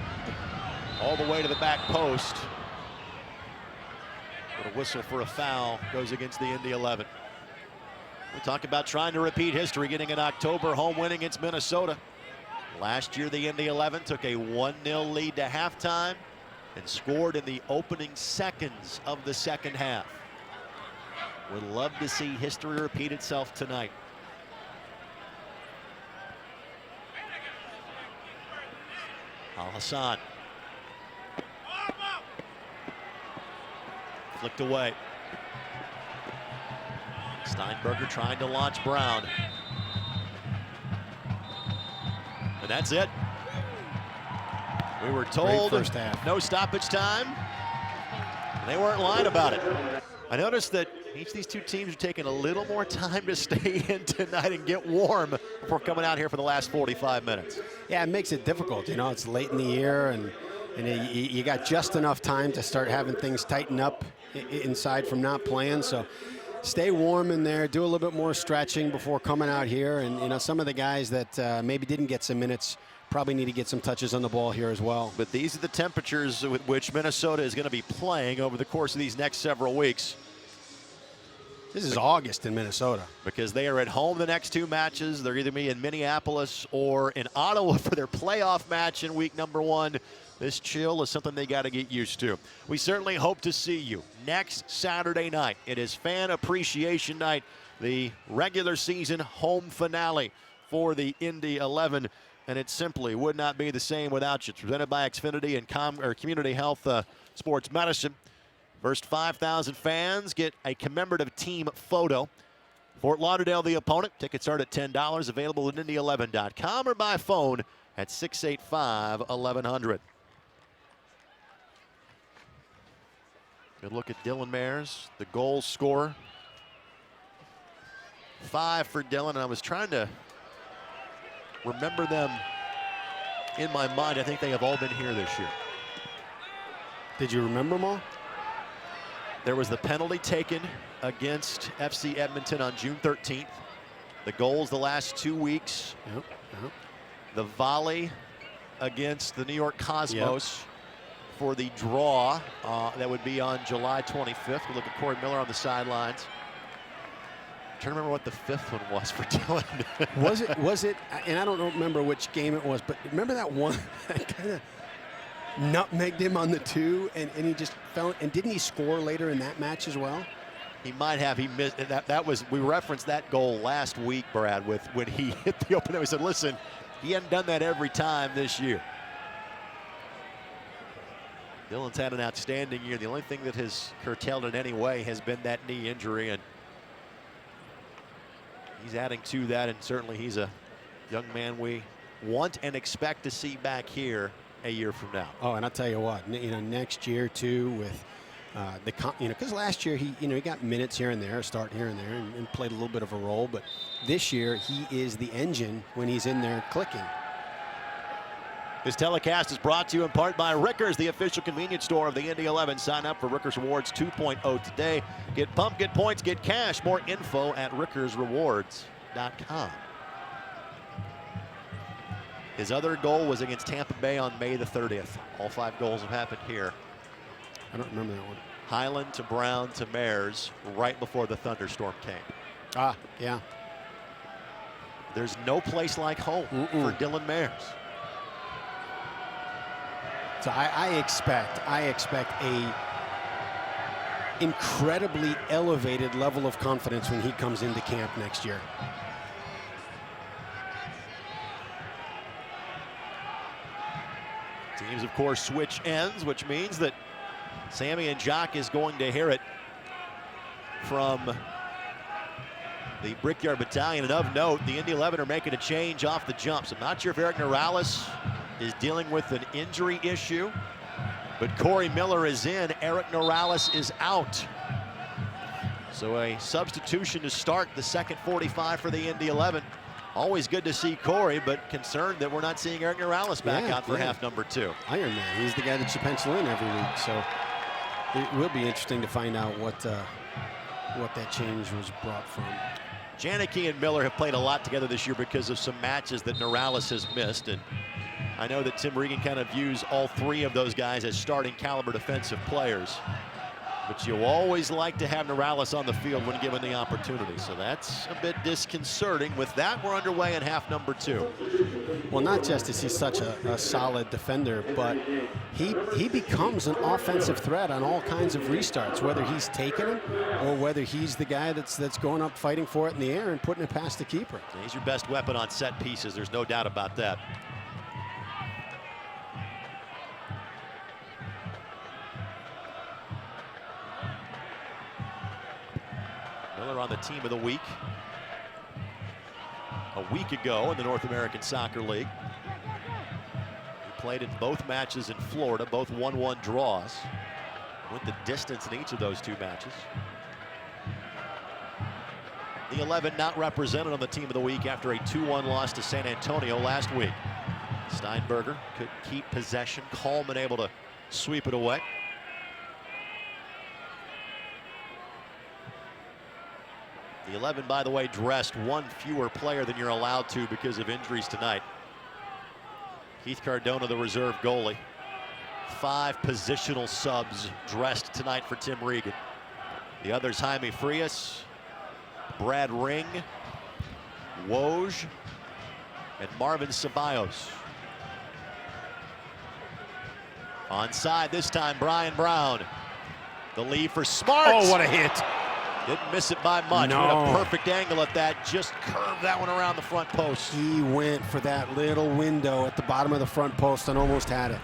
[SPEAKER 1] All the way to the back post. But a whistle for a foul goes against the Indy 11. We talk about trying to repeat history, getting an October home win against Minnesota. Last year, the Indy 11 took a 1-0 lead to halftime and scored in the opening seconds of the second half. Would love to see history repeat itself tonight. Al-Hassan. Flicked away. Steinberger trying to launch Brown. And that's it. We were told
[SPEAKER 2] first half.
[SPEAKER 1] No stoppage time. They weren't lying about it. I noticed that each of these two teams are taking a little more time to stay in tonight and get warm before coming out here for the last 45 minutes.
[SPEAKER 2] Yeah, it makes it difficult. You know, it's late in the year, and you got just enough time to start having things tighten up inside from not playing. So stay warm in there, do a little bit more stretching before coming out here. And, you know, some of the guys that maybe didn't get some minutes probably need to get some touches on the ball here as well.
[SPEAKER 1] But these are the temperatures with which Minnesota is going to be playing over the course of these next several weeks.
[SPEAKER 2] This is August in Minnesota.
[SPEAKER 1] Because they are at home the next two matches. They're either be in Minneapolis or in Ottawa for their playoff match in week number 1. This chill is something they got to get used to. We certainly hope to see you next Saturday night. It is Fan Appreciation Night, the regular season home finale for the Indy 11. And it simply would not be the same without you. It's presented by Xfinity and Community Health Sports Medicine. First 5,000 fans get a commemorative team photo. Fort Lauderdale, the opponent. Tickets start at $10. Available at Indy11.com or by phone at 685-1100. Good look at Dylan Mayers, the goal scorer. 5 for Dylan, and I was trying to remember them in my mind. I think they have all been here this year.
[SPEAKER 2] Did you remember them all?
[SPEAKER 1] There was the penalty taken against FC Edmonton on June 13th. The goals the last 2 weeks.
[SPEAKER 2] Yep.
[SPEAKER 1] The volley against the New York Cosmos for the draw. That would be on July 25th. We look at Corey Miller on the sidelines. I'm trying to remember what the 5th one was for Dylan.
[SPEAKER 2] was it, and I don't remember which game it was, but remember that one that kind of nutmegged him on the 2, and he just fell, and didn't he score later in that match as well?
[SPEAKER 1] He might have. He missed. That was, we referenced that goal last week, Brad, with when he hit the opener. We said, listen, he hadn't done that every time this year. Dylan's had an outstanding year. The only thing that has curtailed in any way has been that knee injury, and he's adding to that, and certainly he's a young man we want and expect to see back here a year from now.
[SPEAKER 2] Oh, and I'll tell you what, you know, next year too, with because last year he got minutes here and there, start here and there, and played a little bit of a role. But this year he is the engine when he's in there clicking.
[SPEAKER 1] This telecast is brought to you in part by Rickers, the official convenience store of the Indy 11. Sign up for Rickers Rewards 2.0 today. Get pumped, get points, get cash. More info at RickersRewards.com. His other goal was against Tampa Bay on May the 30th. All 5 goals have happened here.
[SPEAKER 2] I don't remember that one.
[SPEAKER 1] Highland to Brown to Mayers right before the thunderstorm came.
[SPEAKER 2] Ah, yeah.
[SPEAKER 1] There's no place like home for Dylan Mayers.
[SPEAKER 2] So I expect a incredibly elevated level of confidence when he comes into camp next year.
[SPEAKER 1] Teams, of course, switch ends, which means that Sammy and Jock is going to hear it from the Brickyard Battalion. And of note, the Indy 11 are making a change off the jumps. I'm not sure if Eric Norales is dealing with an injury issue, but Corey Miller is in. Eric Norales is out. So a substitution to start the second 45 for the Indy 11. Always good to see Corey, but concerned that we're not seeing Eric Norales back out for half number 2.
[SPEAKER 2] Iron Man, he's the guy that you pencil in every week. So it will be interesting to find out what that change was brought from.
[SPEAKER 1] Janicki and Miller have played a lot together this year because of some matches that Norales has missed. And I know that Tim Regan kind of views all 3 of those guys as starting caliber defensive players. But you always like to have Norales on the field when given the opportunity. So that's a bit disconcerting. With that, we're underway in half number 2.
[SPEAKER 2] Well, not just is he such a solid defender, but he becomes an offensive threat on all kinds of restarts, whether he's taking them or whether he's the guy that's going up fighting for it in the air and putting it past the keeper.
[SPEAKER 1] He's your best weapon on set pieces. There's no doubt about that. Miller on the team of the week a week ago in the North American Soccer League. He played in both matches in Florida, both 1-1 draws. Went the distance in each of those 2 matches. The 11 not represented on the team of the week after a 2-1 loss to San Antonio last week. Steinberger could keep possession, Coleman able to sweep it away. The 11, by the way, dressed 1 fewer player than you're allowed to because of injuries tonight. Keith Cardona, the reserve goalie. 5 positional subs dressed tonight for Tim Regan. The others, Jaime Frias, Brad Ring, Woj, and Marvin Ceballos. Onside this time, Brian Brown. The lead for Smart.
[SPEAKER 2] Oh, what a hit.
[SPEAKER 1] Didn't miss it by much.
[SPEAKER 2] No.
[SPEAKER 1] With a perfect angle at that. Just curved that one around the front post.
[SPEAKER 2] He went for that little window at the bottom of the front post and almost had it.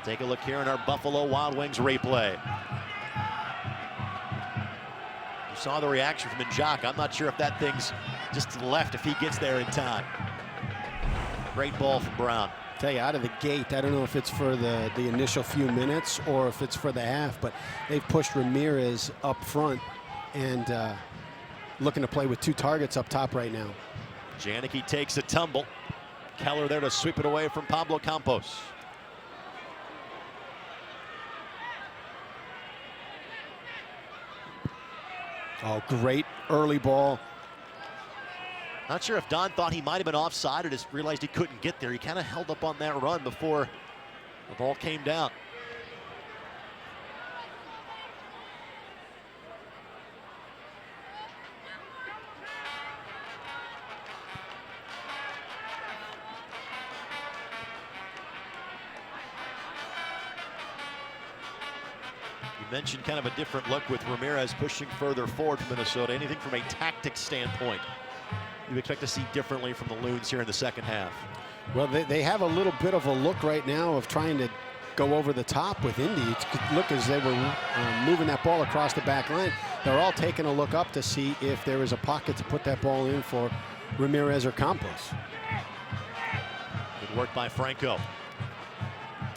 [SPEAKER 1] Take a look here in our Buffalo Wild Wings replay. You saw the reaction from Njak. I'm not sure if that thing's just to the left if he gets there in time. Great ball from Brown.
[SPEAKER 2] Tell you, out of the gate, I don't know if it's for the initial few minutes or if it's for the half, but they've pushed Ramirez up front and looking to play with 2 targets up top right now.
[SPEAKER 1] Janicki takes a tumble. Keller there to sweep it away from Pablo Campos.
[SPEAKER 2] Oh, great early ball.
[SPEAKER 1] Not sure if Don thought he might have been offside or just realized he couldn't get there. He kind of held up on that run before the ball came down. You mentioned kind of a different look with Ramirez pushing further forward from Minnesota. Anything from a tactics standpoint you expect to see differently from the Loons here in the second half?
[SPEAKER 2] Well, they have a little bit of a look right now of trying to go over the top with Indy. It could look as they were moving that ball across the back line. They're all taking a look up to see if there is a pocket to put that ball in for Ramirez or Campos.
[SPEAKER 1] Good work by Franco.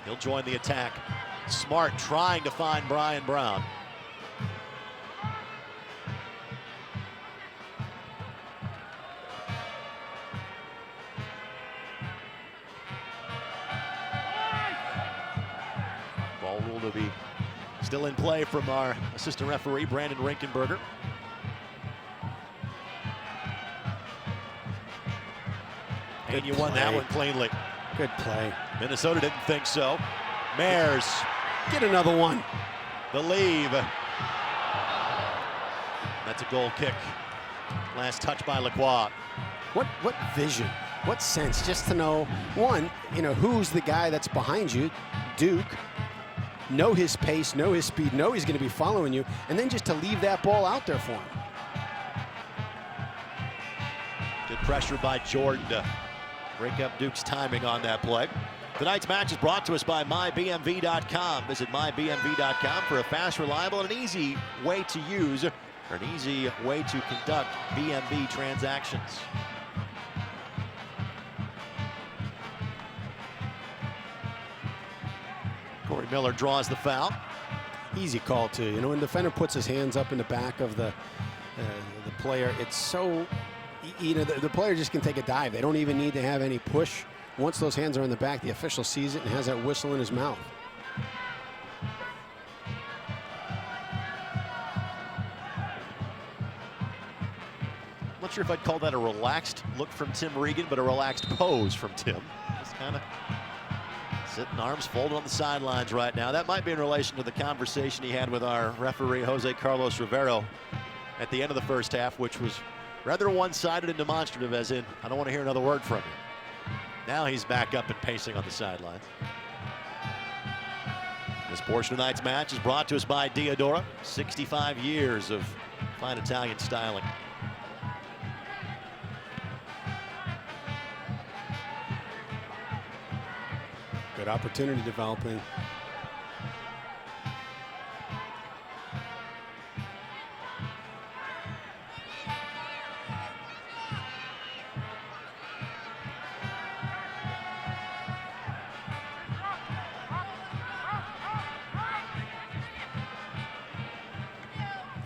[SPEAKER 1] He'll join the attack. Smart trying to find Brian Brown. Ball rule to be still in play from our assistant referee, Brandon Rinkenberger. And you won that one cleanly.
[SPEAKER 2] Good play.
[SPEAKER 1] Minnesota didn't think so. Mares.
[SPEAKER 2] Get another one.
[SPEAKER 1] The leave. That's a goal kick. Last touch by Lacroix.
[SPEAKER 2] What vision? What sense just to know, one, who's the guy that's behind you, Duke, know his pace, know his speed, know he's going to be following you, and then just to leave that ball out there for him.
[SPEAKER 1] Good pressure by Jordan to break up Duke's timing on that play. Tonight's match is brought to us by MyBMV.com. Visit MyBMV.com for a fast, reliable, and an easy way to use, or an easy way to conduct BMV transactions. Corey Miller draws the foul.
[SPEAKER 2] Easy call too. When the defender puts his hands up in the back of the player, it's so, the player just can take a dive. They don't even need to have any push. Once those hands are in the back, the official sees it and has that whistle in his mouth.
[SPEAKER 1] I'm not sure if I'd call that a relaxed look from Tim Regan, but a relaxed pose from Tim. Just kind of sitting, arms folded on the sidelines right now. That might be in relation to the conversation he had with our referee, Jose Carlos Rivero, at the end of the first half, which was rather one-sided and demonstrative, as in, I don't want to hear another word from you. Now he's back up and pacing on the sidelines. This portion of tonight's match is brought to us by Diodora. 65 years of fine Italian styling.
[SPEAKER 2] Good opportunity developing.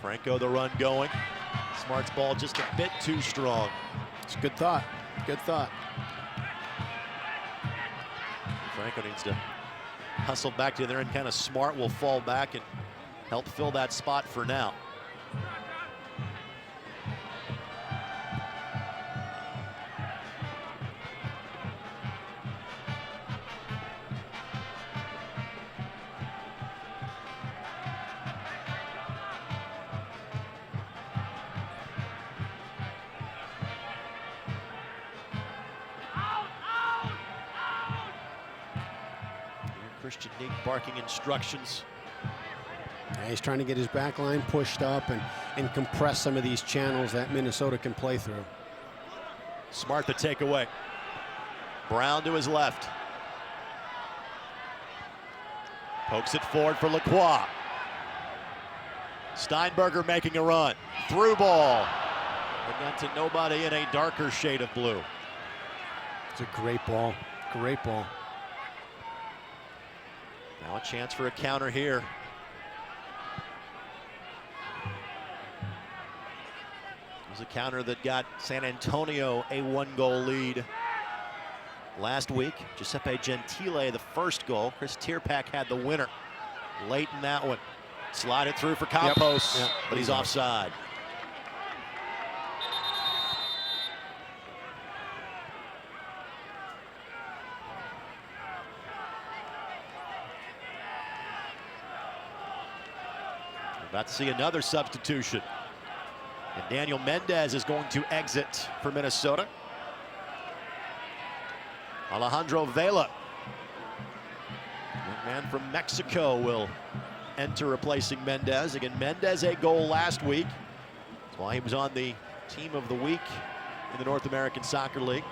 [SPEAKER 1] Franco the run going. Smart's ball just a bit too strong.
[SPEAKER 2] It's a good thought. Good thought.
[SPEAKER 1] Franco needs to hustle back to there, and kind of Smart will fall back and help fill that spot for now. Christian Neek barking instructions.
[SPEAKER 2] Yeah, he's trying to get his back line pushed up and compress some of these channels that Minnesota can play through.
[SPEAKER 1] Smart the takeaway. Brown to his left. Pokes it forward for Lacroix. Steinberger making a run. Through ball. It got to nobody in a darker shade of blue.
[SPEAKER 2] It's a great ball. Great ball.
[SPEAKER 1] Now a chance for a counter here. It was a counter that got San Antonio a 1-goal lead last week. Giuseppe Gentile the first goal. Chris Tierpak had the winner late in that one. Slide it through for Campos,
[SPEAKER 2] Yep.
[SPEAKER 1] but he's offside. About to see another substitution. And Daniel Mendez is going to exit for Minnesota. Alejandro Vela, young man from Mexico, will enter replacing Mendez. Again, Mendez a goal last week. That's why he was on the team of the week in the North American Soccer League.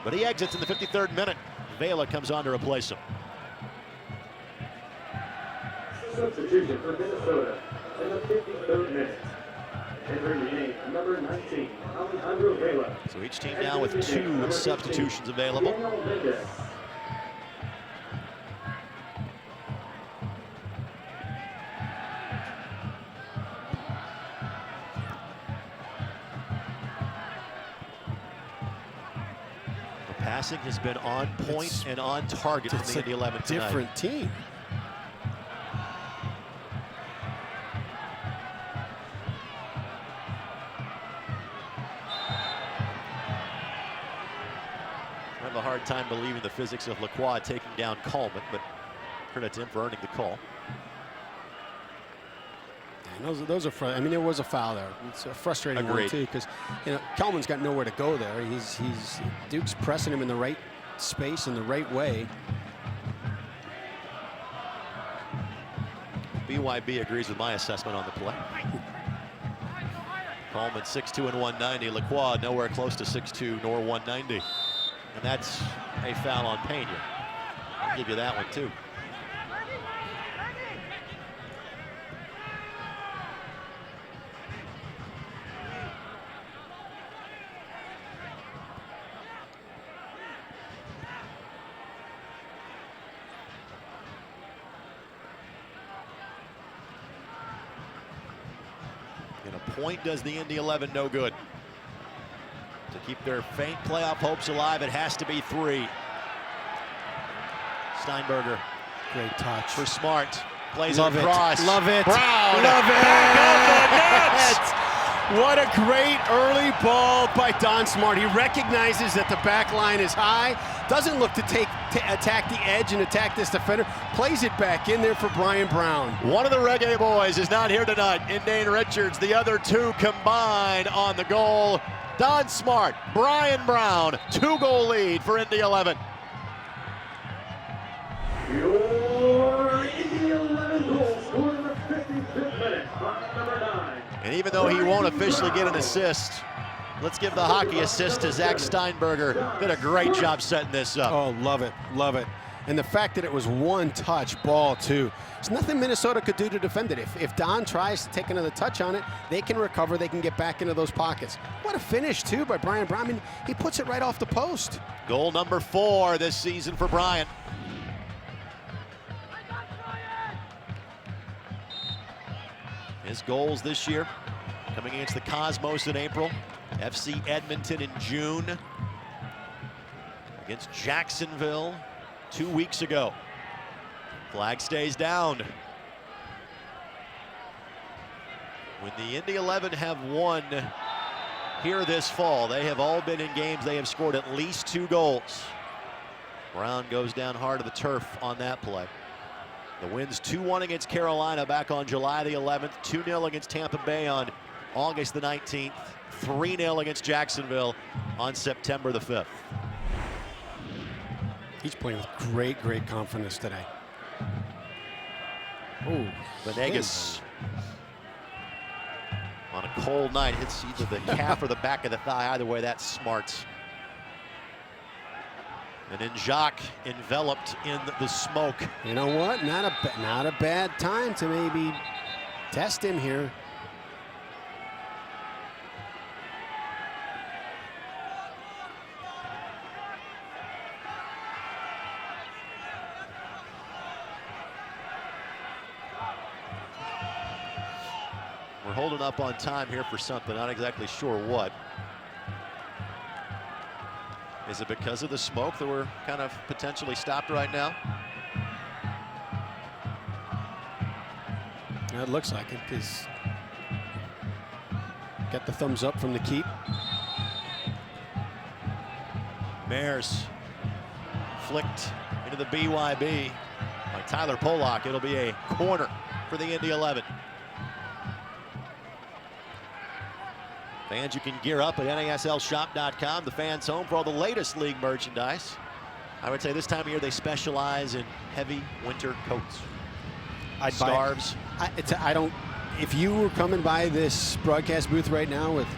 [SPEAKER 1] But he exits in the 53rd minute. Vela comes on to replace him.
[SPEAKER 4] Substitution for Minnesota in the 53rd minute. Entering the game, number 19, Alejandro Vela.
[SPEAKER 1] So each team now with 2 substitutions available.
[SPEAKER 4] Daniel Mendez.
[SPEAKER 1] The passing has been on point and on target from the Indy 11 tonight.
[SPEAKER 2] Different team.
[SPEAKER 1] I have a hard time believing the physics of Lacroix taking down Coleman, but credit to him for earning the call.
[SPEAKER 2] And those are I mean, there was a foul there. It's a frustrating one
[SPEAKER 1] Agreed.
[SPEAKER 2] too, because Kelman's got nowhere to go there. Duke's pressing him in the right space in the right way.
[SPEAKER 1] BYB agrees with my assessment on the play. Coleman 6'2" and 190. Lacroix nowhere close to 6'2" nor 190. And that's a foul on Pena. I'll give you that one too. And a point does the Indy 11 no good. To keep their faint playoff hopes alive, it has to be 3. Steinberger.
[SPEAKER 2] Great touch.
[SPEAKER 1] For Smart. Plays
[SPEAKER 2] Love
[SPEAKER 1] it
[SPEAKER 2] it.
[SPEAKER 1] across.
[SPEAKER 2] Love it.
[SPEAKER 1] Brown.
[SPEAKER 2] Love it.
[SPEAKER 1] Back of the net.
[SPEAKER 2] What a great early ball by Don Smart. He recognizes that the back line is high, doesn't look to attack the edge and attack this defender, plays it back in there for Brian Brown.
[SPEAKER 1] One of the Reggae boys is not here tonight in Dane Richards. The other two combined on the goal. Don Smart, Brian Brown, 2-goal lead for Indy 11.
[SPEAKER 4] Your Indy 11 goal scored in the 55th minute by number 9.
[SPEAKER 1] And even though he won't officially get an assist, let's give the hockey assist to Zach Steinberger. Did a great job setting this up.
[SPEAKER 2] Oh, love it, love it. And the fact that it was one-touch ball, too. There's nothing Minnesota could do to defend it. If Don tries to take another touch on it, they can recover, they can get back into those pockets. What a finish, too, by Brian Brown. I mean, he puts it right off the post.
[SPEAKER 1] Goal number 4 this season for Bryant. His goals this year, coming against the Cosmos in April, FC Edmonton in June, against Jacksonville 2 weeks ago. Flag stays down. When the Indy 11 have won here this fall, they have all been in games they have scored at least 2 goals. Brown goes down hard to the turf on that play. The wins 2-1 against Carolina back on July the 11th, 2-0 against Tampa Bay on August the 19th, 3-0 against Jacksonville on September the 5th.
[SPEAKER 2] He's playing with great, great confidence today. Oh,
[SPEAKER 1] Venegas on a cold night hits either the calf or the back of the thigh. Either way, that's Smart. And then Jacques enveloped in the smoke.
[SPEAKER 2] You know what? Not a bad time to maybe test him here.
[SPEAKER 1] We're holding up on time here for something, not exactly sure what. Is it because of the smoke that we're kind of potentially stopped right now?
[SPEAKER 2] It looks like it, because got the thumbs up from the keep.
[SPEAKER 1] Mares flicked into the BYB by Tyler Pollock. It'll be a corner for the Indy 11. Fans, you can gear up at NASLshop.com, the fans' home for all the latest league merchandise. I would say this time of year they specialize in heavy winter coats.
[SPEAKER 2] I'd
[SPEAKER 1] Scarves.
[SPEAKER 2] If you were coming by this broadcast booth right now with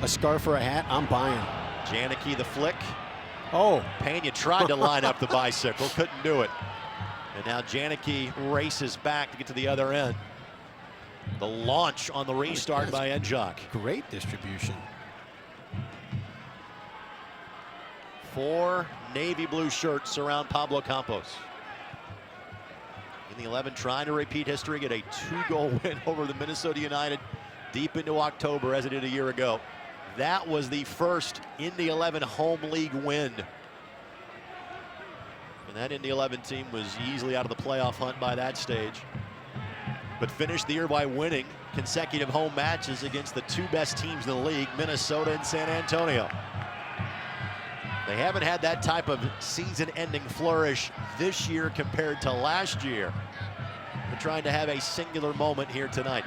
[SPEAKER 2] a scarf or a hat, I'm buying.
[SPEAKER 1] Janicki the flick.
[SPEAKER 2] Oh.
[SPEAKER 1] Pena tried to line up the bicycle, couldn't do it. And now Janicki races back to get to the other end. The launch on the restart by Njok.
[SPEAKER 2] Great distribution.
[SPEAKER 1] 4 navy blue shirts around Pablo Campos. In the 11 trying to repeat history, get a 2-goal win over the Minnesota United deep into October as it did a year ago. That was the first Indy 11 home league win. And that Indy 11 team was easily out of the playoff hunt by that stage, but finished the year by winning consecutive home matches against the 2 best teams in the league, Minnesota and San Antonio. They haven't had that type of season-ending flourish this year compared to last year. They're trying to have a singular moment here tonight.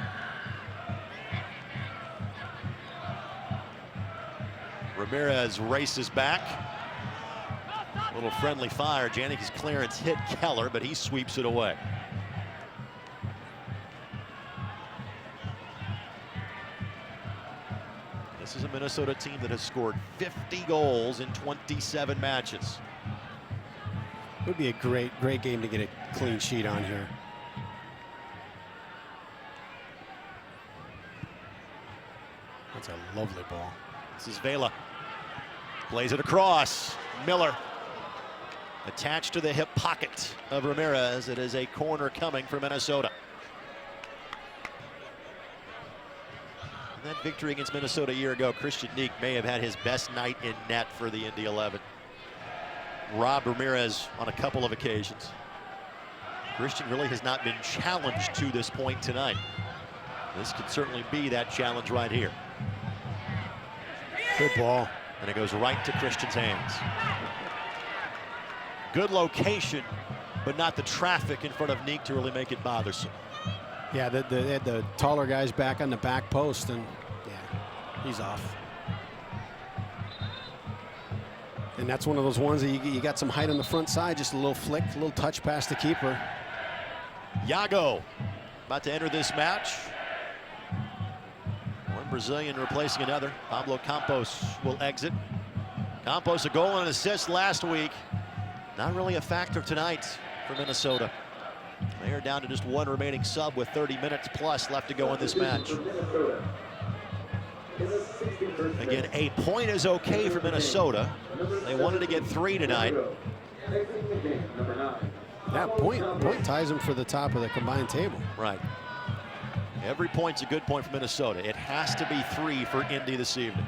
[SPEAKER 1] Ramirez races back. A little friendly fire. Janicki's clearance hit Keller, but he sweeps it away. This is a Minnesota team that has scored 50 goals in 27 matches.
[SPEAKER 2] It would be a great game to get a clean sheet on here. That's a lovely ball.
[SPEAKER 1] This is Vela. Plays it across. Miller attached to the hip pocket of Ramirez. It is a corner coming for Minnesota. In that victory against Minnesota a year ago, Christian Neek may have had his best night in net for the Indy 11. Robbed Ramirez on a couple of occasions. Christian really has not been challenged to this point tonight. This could certainly be that challenge right here.
[SPEAKER 2] Good ball.
[SPEAKER 1] And it goes right to Christian's hands. Good location, but not the traffic in front of Neek to really make it bothersome.
[SPEAKER 2] Yeah, they had the taller guys back on the back post, and yeah, he's off. And that's one of those ones that you got some height on the front side, just a little flick, a little touch past the keeper.
[SPEAKER 1] Yago about to enter this match. One Brazilian replacing another. Pablo Campos will exit. Campos a goal and an assist last week. Not really a factor tonight for Minnesota. They are down to just one remaining sub with 30 minutes plus left to go in this match. Again, a point is okay for Minnesota. They wanted to get 3 tonight.
[SPEAKER 2] Yeah, point ties them for the top of the combined table.
[SPEAKER 1] Right. Every point's a good point for Minnesota. It has to be 3 for Indy this evening.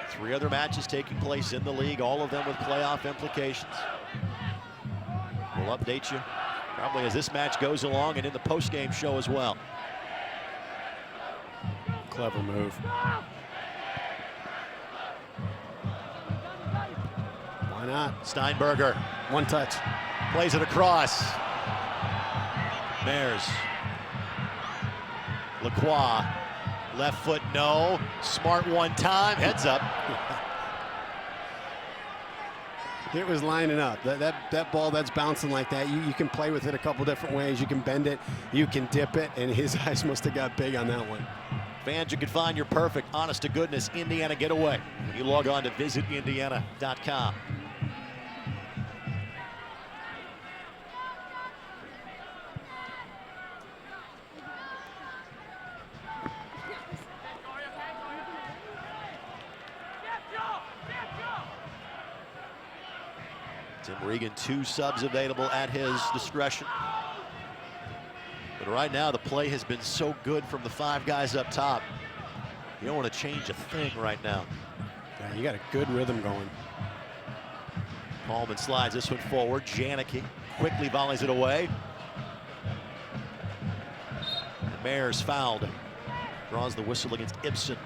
[SPEAKER 1] 3 other matches taking place in the league, all of them with playoff implications. We'll update you probably as this match goes along and in the post-game show as well.
[SPEAKER 2] Clever move. Why not?
[SPEAKER 1] Steinberger.
[SPEAKER 2] One touch.
[SPEAKER 1] Plays it across. Mares. Lacroix. Left foot, no. Smart one time. Heads up.
[SPEAKER 2] It was lining up. That ball that's bouncing like that, you can play with it a couple different ways. You can bend it, you can dip it, and his eyes must have got big on that one.
[SPEAKER 1] Fans, you can find your perfect, honest-to-goodness Indiana getaway when you log on to visitindiana.com. Tim Regan, 2 subs available at his discretion. But right now, the play has been so good from the 5 guys up top. You don't want to change a thing right now.
[SPEAKER 2] Yeah, you got a good rhythm going.
[SPEAKER 1] Coleman slides this one forward. Janicki quickly volleys it away. The Mares fouled. Draws the whistle against Ibsen.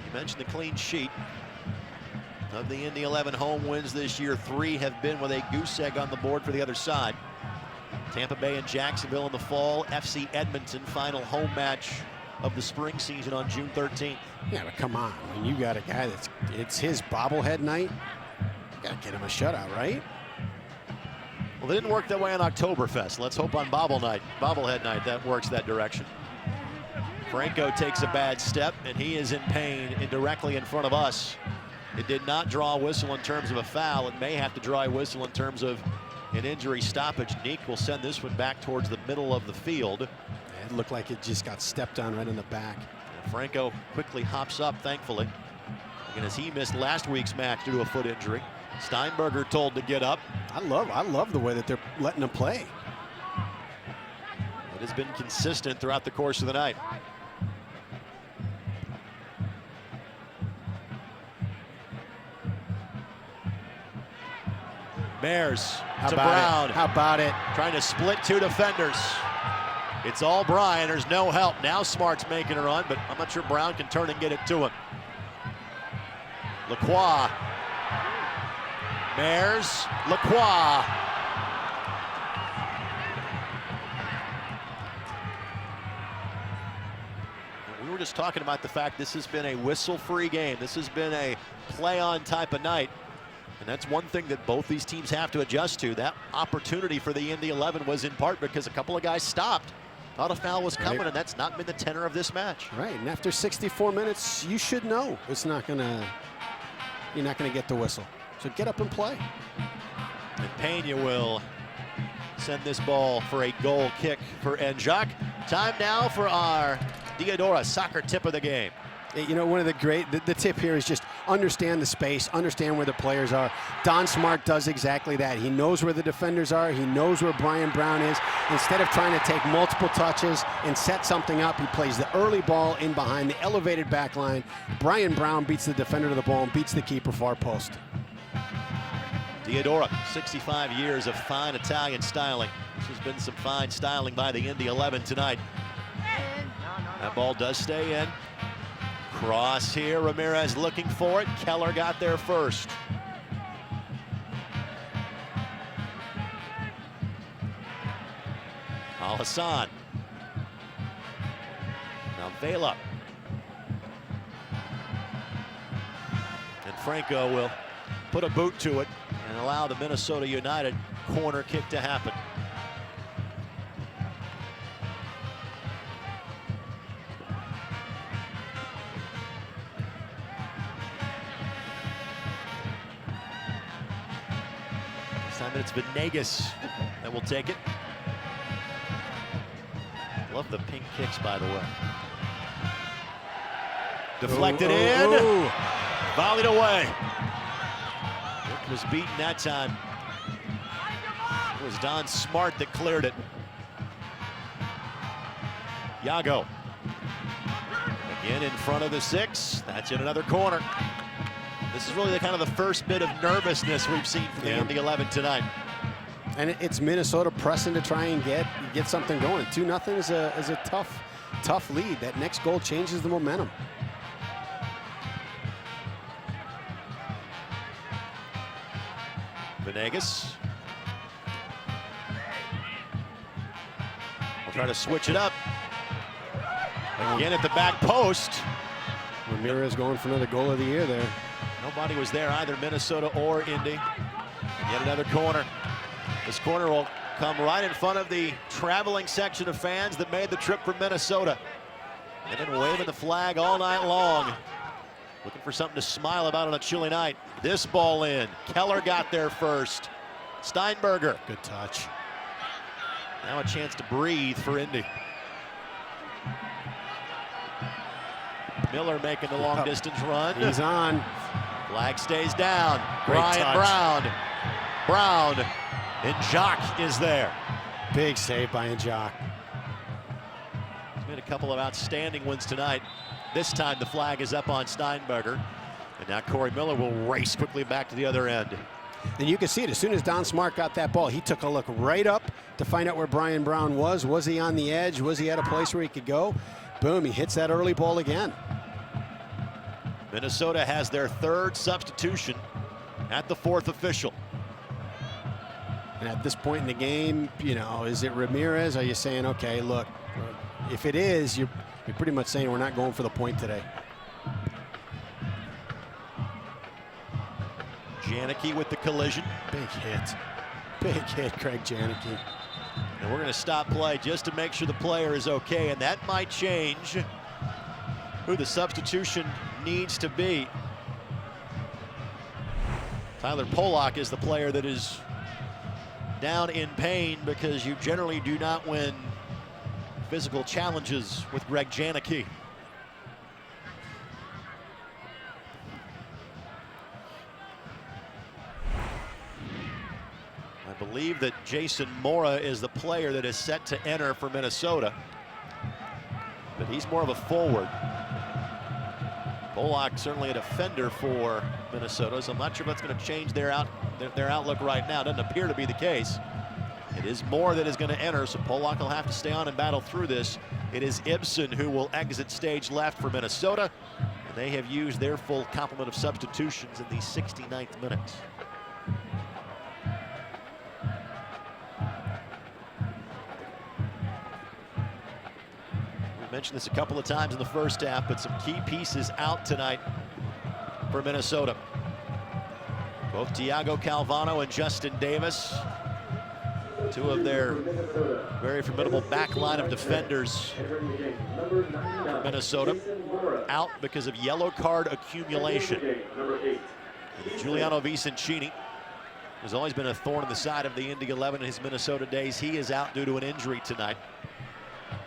[SPEAKER 1] You mentioned the clean sheet. Of the Indy 11 home wins this year, 3 have been with a goose egg on the board for the other side. Tampa Bay and Jacksonville in the fall. FC Edmonton final home match of the spring season on June 13th.
[SPEAKER 2] Yeah, but come on. I mean, you got a guy it's his bobblehead night. You got to get him a shutout, right?
[SPEAKER 1] Well, it didn't work that way on Oktoberfest. Let's hope on bobblehead night that works that direction. Franco takes a bad step, and he is in pain directly in front of us. It did not draw a whistle in terms of a foul. It may have to draw a whistle in terms of an injury stoppage. Neek will send this one back towards the middle of the field.
[SPEAKER 2] It looked like it just got stepped on right in the back.
[SPEAKER 1] And Franco quickly hops up, thankfully. Again, as he missed last week's match due to a foot injury. Steinberger told to get up.
[SPEAKER 2] I love the way that they're letting him play.
[SPEAKER 1] It has been consistent throughout the course of the night. Mares to Brown.
[SPEAKER 2] How about it?
[SPEAKER 1] Trying to split 2 defenders. It's all Brian. There's no help. Now Smart's making a run, but I'm not sure Brown can turn and get it to him. Lacroix. Bears, Lacroix. We were just talking about the fact this has been a whistle-free game. This has been a play-on type of night. And that's one thing that both these teams have to adjust to. That opportunity for the Indy 11 was in part because a couple of guys stopped. Thought a foul was coming, and that's not been the tenor of this match.
[SPEAKER 2] Right, and after 64 minutes, you should know it's not gonna, you're not gonna get the whistle. So get up and play.
[SPEAKER 1] And Pena will send this ball for a goal kick for Njak. Time now for our Diodora soccer tip of the game.
[SPEAKER 2] You know, one of the tip here is just understand the space, understand where the players are. Don Smart does exactly that. He knows where the defenders are. He knows where Brian Brown is. Instead of trying to take multiple touches and set something up, he plays the early ball in behind the elevated back line. Brian Brown beats the defender to the ball and beats the keeper far post.
[SPEAKER 1] Diodora, 65 years of fine Italian styling. This has been some fine styling by the Indy 11 tonight. That ball does stay in. Cross here, Ramirez looking for it. Keller got there first. Al-Hassan. Now Vela. And Franco will put a boot to it and allow the Minnesota United corner kick to happen. Time it's Venegas that will take it. Love the pink kicks, by the way. Deflected in. Volleyed away. It was beaten that time. It was Don Smart that cleared it. Yago. Again in front of the 6. That's in another corner. This is really the first bit of nervousness we've seen from the Indy 11 tonight.
[SPEAKER 2] And it's Minnesota pressing to try and get something going. 2-0 is a tough lead. That next goal changes the momentum.
[SPEAKER 1] Venegas. We'll try to switch it up. Again at the back post.
[SPEAKER 2] Ramirez going for another goal of the year there.
[SPEAKER 1] Nobody was there, either Minnesota or Indy. Yet another corner. This corner will come right in front of the traveling section of fans that made the trip from Minnesota. They've been waving the flag all night long. Looking for something to smile about on a chilly night. This ball in. Keller got there first. Steinberger.
[SPEAKER 2] Good touch.
[SPEAKER 1] Now a chance to breathe for Indy. Miller making the long distance run.
[SPEAKER 2] He's on.
[SPEAKER 1] Flag stays down.
[SPEAKER 2] Great
[SPEAKER 1] Brian
[SPEAKER 2] touch.
[SPEAKER 1] Brown. Njak is there.
[SPEAKER 2] Big save by Njak.
[SPEAKER 1] He's made a couple of outstanding ones tonight. This time the flag is up on Steinberger. And now Corey Miller will race quickly back to the other end.
[SPEAKER 2] And you can see it, as soon as Don Smart got that ball, he took a look right up to find out where Brian Brown was. Was he on the edge? Was he at a place where he could go? Boom, he hits that early ball again.
[SPEAKER 1] Minnesota has their 3rd substitution at the 4th official.
[SPEAKER 2] And at this point in the game, you know, is it Ramirez? Are you saying, okay, look, if it is, you're pretty much saying we're not going for the point today.
[SPEAKER 1] Janicki with the collision.
[SPEAKER 2] Big hit. Big hit, Craig Janicki.
[SPEAKER 1] And we're going to stop play just to make sure the player is okay, and that might change who the substitution needs to be. Tyler Polak is the player that is down in pain because you generally do not win physical challenges with Greg Janicki. I believe that Jason Mora is the player that is set to enter for Minnesota, but he's more of a forward. Polak certainly a defender for Minnesota, so I'm not sure if that's going to change their outlook right now. Doesn't appear to be the case. It is Moore that is going to enter, so Polak will have to stay on and battle through this. It is Ibsen who will exit stage left for Minnesota, and they have used their full complement of substitutions in the 69th minute. We mentioned this a couple of times in the first half, but some key pieces out tonight for Minnesota. Both Tiago Calvano and Justin Davis, two of their very formidable back line of defenders for Minnesota, out because of yellow card accumulation. And Giuliano Vicencini has always been a thorn in the side of the Indy 11 in his Minnesota days. He is out due to an injury tonight.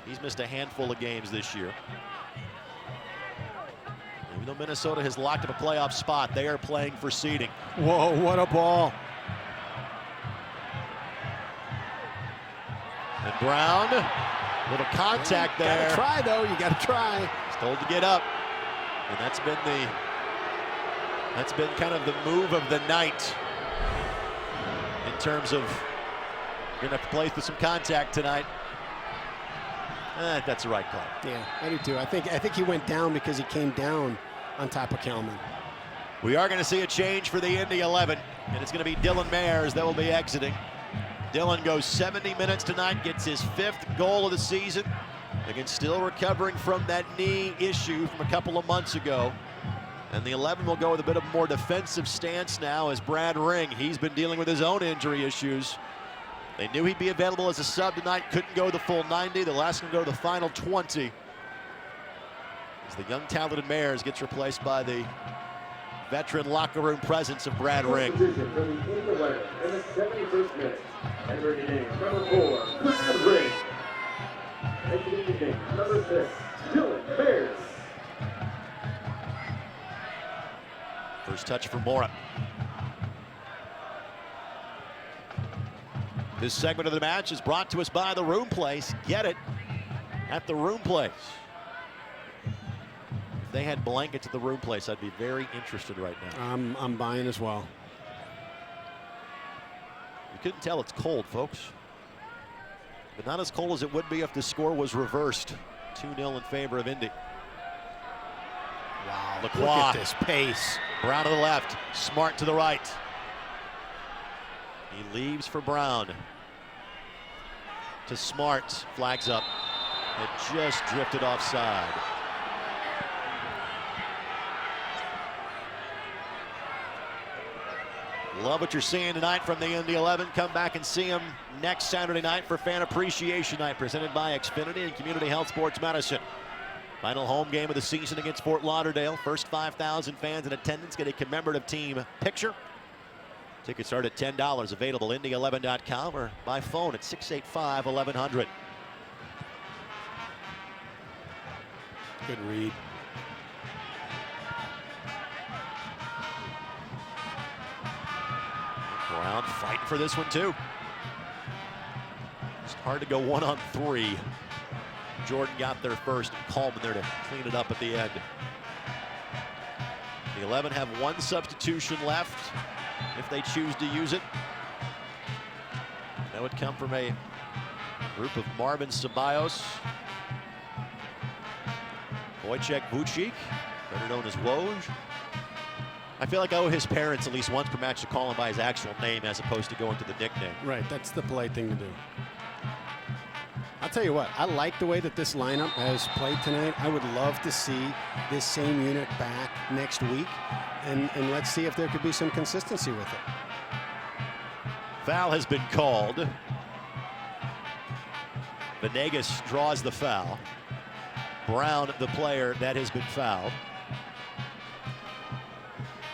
[SPEAKER 1] He's missed a handful of games this year. Even though Minnesota has locked up a playoff spot, they are playing for seeding.
[SPEAKER 2] Whoa, what a ball.
[SPEAKER 1] And Brown, little contact there.
[SPEAKER 2] Gotta try though, you gotta try.
[SPEAKER 1] He's told to get up. And that's been kind of the move of the night in terms of you're gonna have to play through some contact tonight. That's the right call.
[SPEAKER 2] Yeah, I do too. I think he went down because he came down on top of Kelman.
[SPEAKER 1] We are going to see a change for the Indy 11, and it's going to be Dylan Mayers that will be exiting. Dylan goes 70 minutes tonight, gets his 5th goal of the season. Again, still recovering from that knee issue from a couple of months ago. And the 11 will go with a bit of a more defensive stance now as Brad Ring, he's been dealing with his own injury issues. They knew he'd be available as a sub tonight, couldn't go the full 90. They'll ask him to go to the final 20. As the young, talented Mayers gets replaced by the veteran locker room presence of Brad Ring.
[SPEAKER 4] Substitution for the Indy 11 in the 71st minute. Entering the game, number 4, Brad Ring. Exiting the game, number 6, Dylan Mayers.
[SPEAKER 1] First touch for Mora. This segment of the match is brought to us by The Room Place. Get it at The Room Place. If they had blankets at The Room Place, I'd be very interested right now.
[SPEAKER 2] I'm buying as well.
[SPEAKER 1] You couldn't tell it's cold, folks. But not as cold as it would be if the score was reversed. 2-0 in favor of Indy.
[SPEAKER 2] Wow,
[SPEAKER 1] Lacroix.
[SPEAKER 2] look at this pace.
[SPEAKER 1] Brown to the left, Smart to the right. He leaves for Brown. To Smart, flags up. It just drifted offside. Love what you're seeing tonight from the Indy 11. Come back and see them next Saturday night for Fan Appreciation Night, presented by Xfinity and Community Health Sports Medicine. Final home game of the season against Fort Lauderdale. First 5,000 fans in attendance get a commemorative team picture. Tickets start at $10, available Indy11.com or by phone at 685-1100.
[SPEAKER 2] Good read.
[SPEAKER 1] Brown fighting for this one too. It's hard to go 1-on-3. Jordan got there first, and Coleman there to clean it up at the end. The 11 have one substitution left if they choose to use it. That would come from a group of Marvin Ceballos, Wojciech Vucic, better known as Woj. I feel like I owe his parents at least once per match to call him by his actual name as opposed to going to the nickname.
[SPEAKER 2] Right, that's the polite thing to do. I'll tell you what, I like the way that this lineup has played tonight. I would love to see this same unit back next week, and let's see if there could be some consistency with it.
[SPEAKER 1] Foul has been called. Venegas draws the foul. Brown, the player that has been fouled.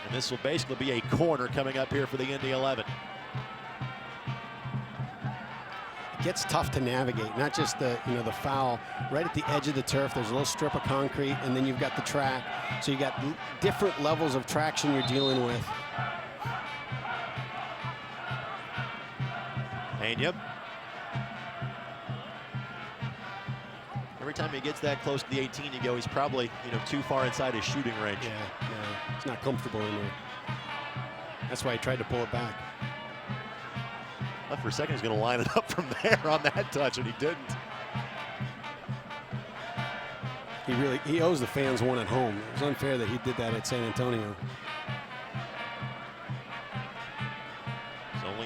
[SPEAKER 1] And this will basically be a corner coming up here for the Indy 11.
[SPEAKER 2] It gets tough to navigate, not just the foul right at the edge of the turf. There's a little strip of concrete, and then you've got the track. So you got different levels of traction you're dealing with.
[SPEAKER 1] Pena. Every time he gets that close to the 18, you go, he's probably too far inside his shooting range.
[SPEAKER 2] Yeah, he's not comfortable in there. That's why he tried to pull it back.
[SPEAKER 1] Thought for a second he's going to line it up from there on that touch, and he didn't.
[SPEAKER 2] He owes the fans one at home. It was unfair that he did that at San Antonio.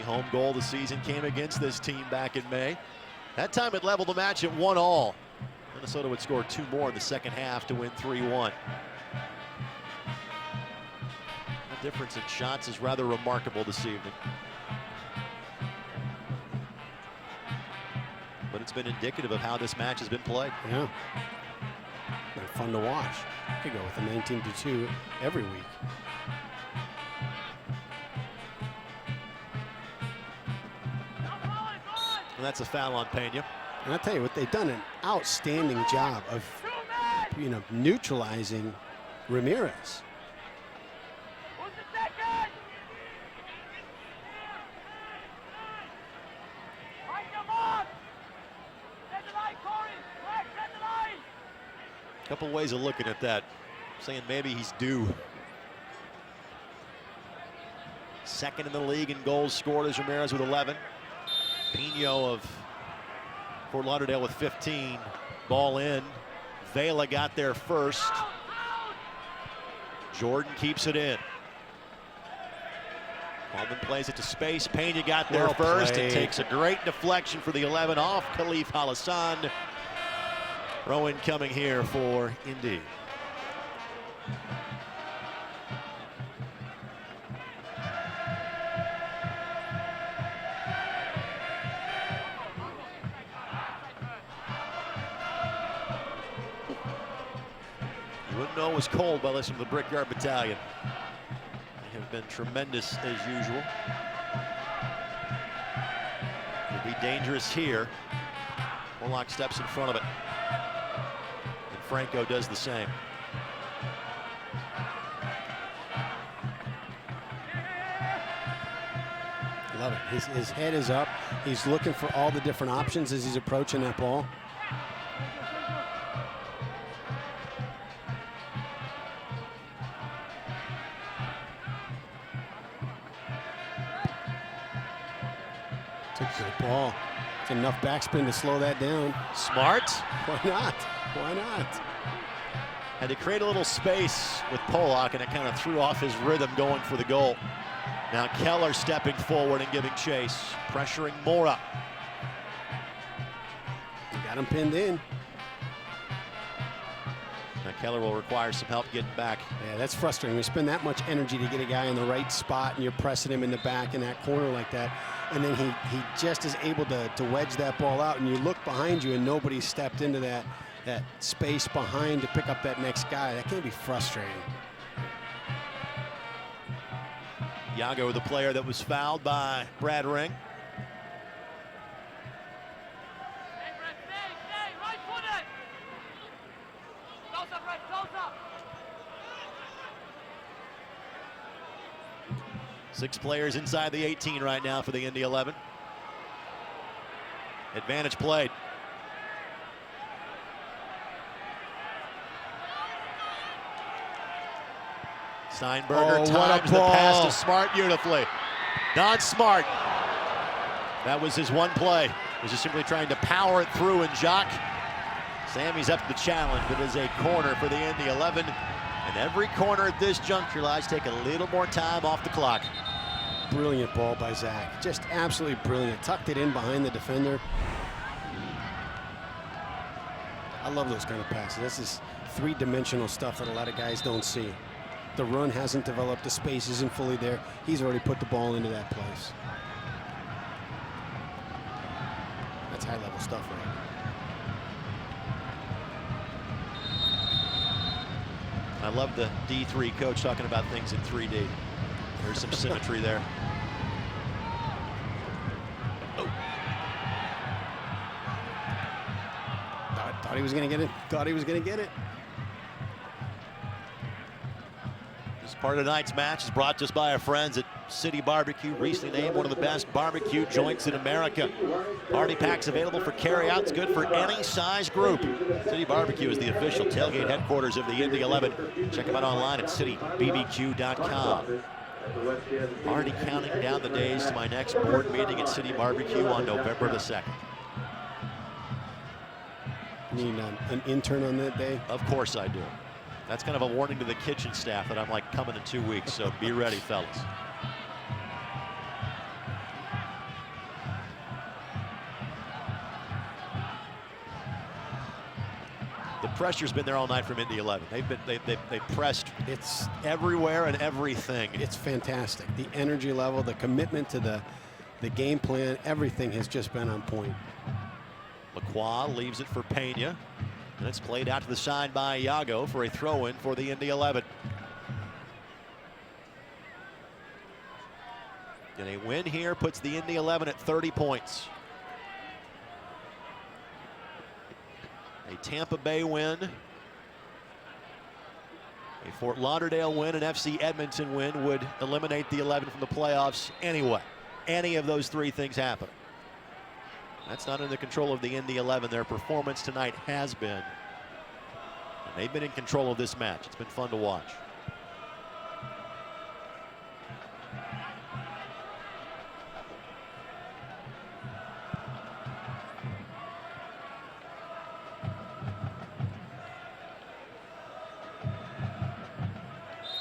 [SPEAKER 1] home goal of the season came against this team back in May. That time it leveled the match at 1-1. Minnesota would score 2 more in the second half to win 3-1. The difference in shots is rather remarkable this evening. But it's been indicative of how this match has been played.
[SPEAKER 2] Yeah. Been fun to watch. Could go with a 19-2 every week.
[SPEAKER 1] And that's a foul on Pena.
[SPEAKER 2] And I'll tell you what, they've done an outstanding job of, neutralizing Ramirez.
[SPEAKER 1] A couple ways of looking at that. Saying maybe he's due. Second in the league in goals scored is Ramirez with 11. Pino of Fort Lauderdale with 15. Ball in. Vela got there first. Jordan keeps it in. Coleman plays it to space. Pena got there first and takes a great deflection for the 11 off Khalif Halassan. Rowan coming here for Indy. You wouldn't know it was cold by listening to the Brickyard Battalion. They have been tremendous as usual. Could be dangerous here. Warlock steps in front of it. And Franco does the same.
[SPEAKER 2] Love it. His head is up. He's looking for all the different options as he's approaching that ball. It's a good ball. It's enough backspin to slow that down.
[SPEAKER 1] Smart.
[SPEAKER 2] Why not? Why not?
[SPEAKER 1] Had to create a little space with Pollock, and it kind of threw off his rhythm going for the goal. Now Keller stepping forward and giving chase, pressuring Mora.
[SPEAKER 2] You got him pinned in.
[SPEAKER 1] Now Keller will require some help getting back.
[SPEAKER 2] Yeah, that's frustrating. We spend that much energy to get a guy in the right spot, and you're pressing him in the back in that corner like that. And then he just is able to wedge that ball out, and you look behind you and nobody stepped into that space behind to pick up that next guy. That can be frustrating.
[SPEAKER 1] Iago, the player that was fouled by Brad Ring. Six players inside the 18 right now for the Indy 11. Advantage played. Steinberger times the pass to Smart beautifully. Don Smart. That was his one play. He was just simply trying to power it through, and Jacques Sammy's up to the challenge, but it is a corner for the Indy 11. And every corner at this juncture, lads, take a little more time off the clock.
[SPEAKER 2] Brilliant ball by Zach. Just absolutely brilliant. Tucked it in behind the defender. I love those kind of passes. This is three-dimensional stuff that a lot of guys don't see. The run hasn't developed. The space isn't fully there. He's already put the ball into that place. That's high-level stuff, right?
[SPEAKER 1] I love the D3 coach talking about things in 3D. There's some symmetry there. Oh.
[SPEAKER 2] Thought he was going to get it. Thought he was going to get it.
[SPEAKER 1] This part of tonight's match is brought to us by our friends at City Barbecue, recently named one of the best barbecue joints in America. Party packs available for carryout. It's good for any size group. City Barbecue is the official tailgate headquarters of the Indy 11. Check them out online at citybbq.com. Already counting down the days to my next board meeting at City Barbecue on November the 2nd.
[SPEAKER 2] You need an intern on that day?
[SPEAKER 1] Of course I do. That's kind of a warning to the kitchen staff that I'm like coming in 2 weeks, so be ready, fellas. pressure's been there all night from Indy 11. They've pressed everywhere and everything.
[SPEAKER 2] It's fantastic. The energy level, the commitment to the game plan, everything has just been on point.
[SPEAKER 1] Lacroix leaves it for Pena, and it's played out to the side by Iago for a throw-in for the Indy 11. And a win here puts the Indy 11 at 30 points. A Tampa Bay win, a Fort Lauderdale win, an FC Edmonton win would eliminate the 11 from the playoffs anyway. Any of those three things happen. That's not in the control of the Indy 11. Their performance tonight has been. And they've been in control of this match. It's been fun to watch.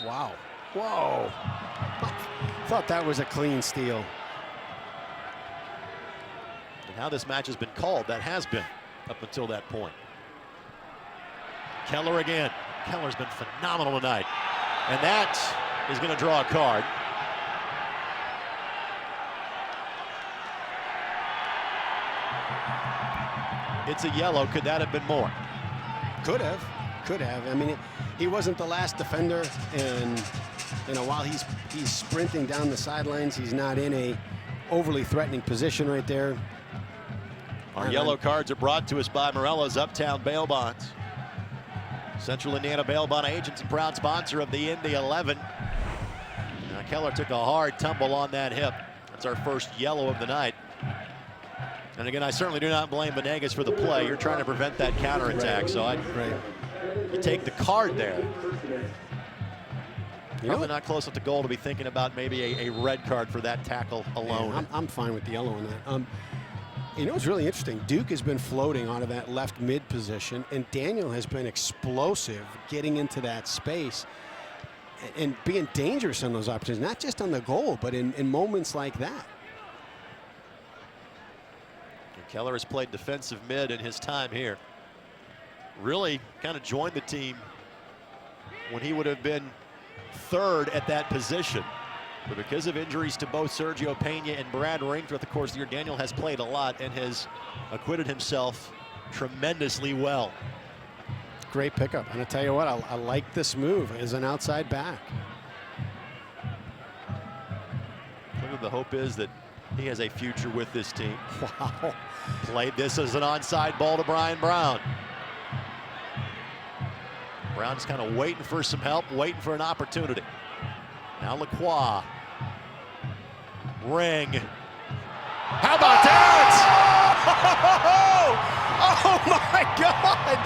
[SPEAKER 2] Wow. Whoa. Thought that was a clean steal.
[SPEAKER 1] And how this match has been called, that has been up until that point. Keller again. Keller's been phenomenal tonight. And that is going to draw a card. It's a yellow. Could that have been more?
[SPEAKER 2] Could have. Could have. I mean, he wasn't the last defender, and you know, while he's sprinting down the sidelines, he's not in a overly threatening position right there.
[SPEAKER 1] Our yellow cards are brought to us by Morella's Uptown Bail Bonds. Central Indiana Bail Bond Agents and proud sponsor of the Indy 11. Now Keller took a hard tumble on that hip. That's our first yellow of the night. And again, I certainly do not blame Venegas for the play. You're trying to prevent that counterattack, so you take the card there. Probably not close enough to goal to be thinking about maybe a red card for that tackle alone.
[SPEAKER 2] Yeah, I'm fine with the yellow on that. You know, it's really interesting. Duke has been floating out of that left mid position, and Daniel has been explosive getting into that space and being dangerous on those opportunities, not just on the goal, but in moments like that.
[SPEAKER 1] And Keller has played defensive mid in his time here. Really kind of joined the team when he would have been third at that position. But because of injuries to both Sergio Pena and Brad Ring throughout the course of the year, Daniel has played a lot and has acquitted himself tremendously well.
[SPEAKER 2] Great pickup. And I tell you what, I like this move as an outside back.
[SPEAKER 1] The hope is that he has a future with this team.
[SPEAKER 2] Wow.
[SPEAKER 1] Played this as an onside ball to Brian Brown. Brown's kind of waiting for some help, waiting for an opportunity. Now Lacroix. Ring. How about that?
[SPEAKER 2] Oh my God!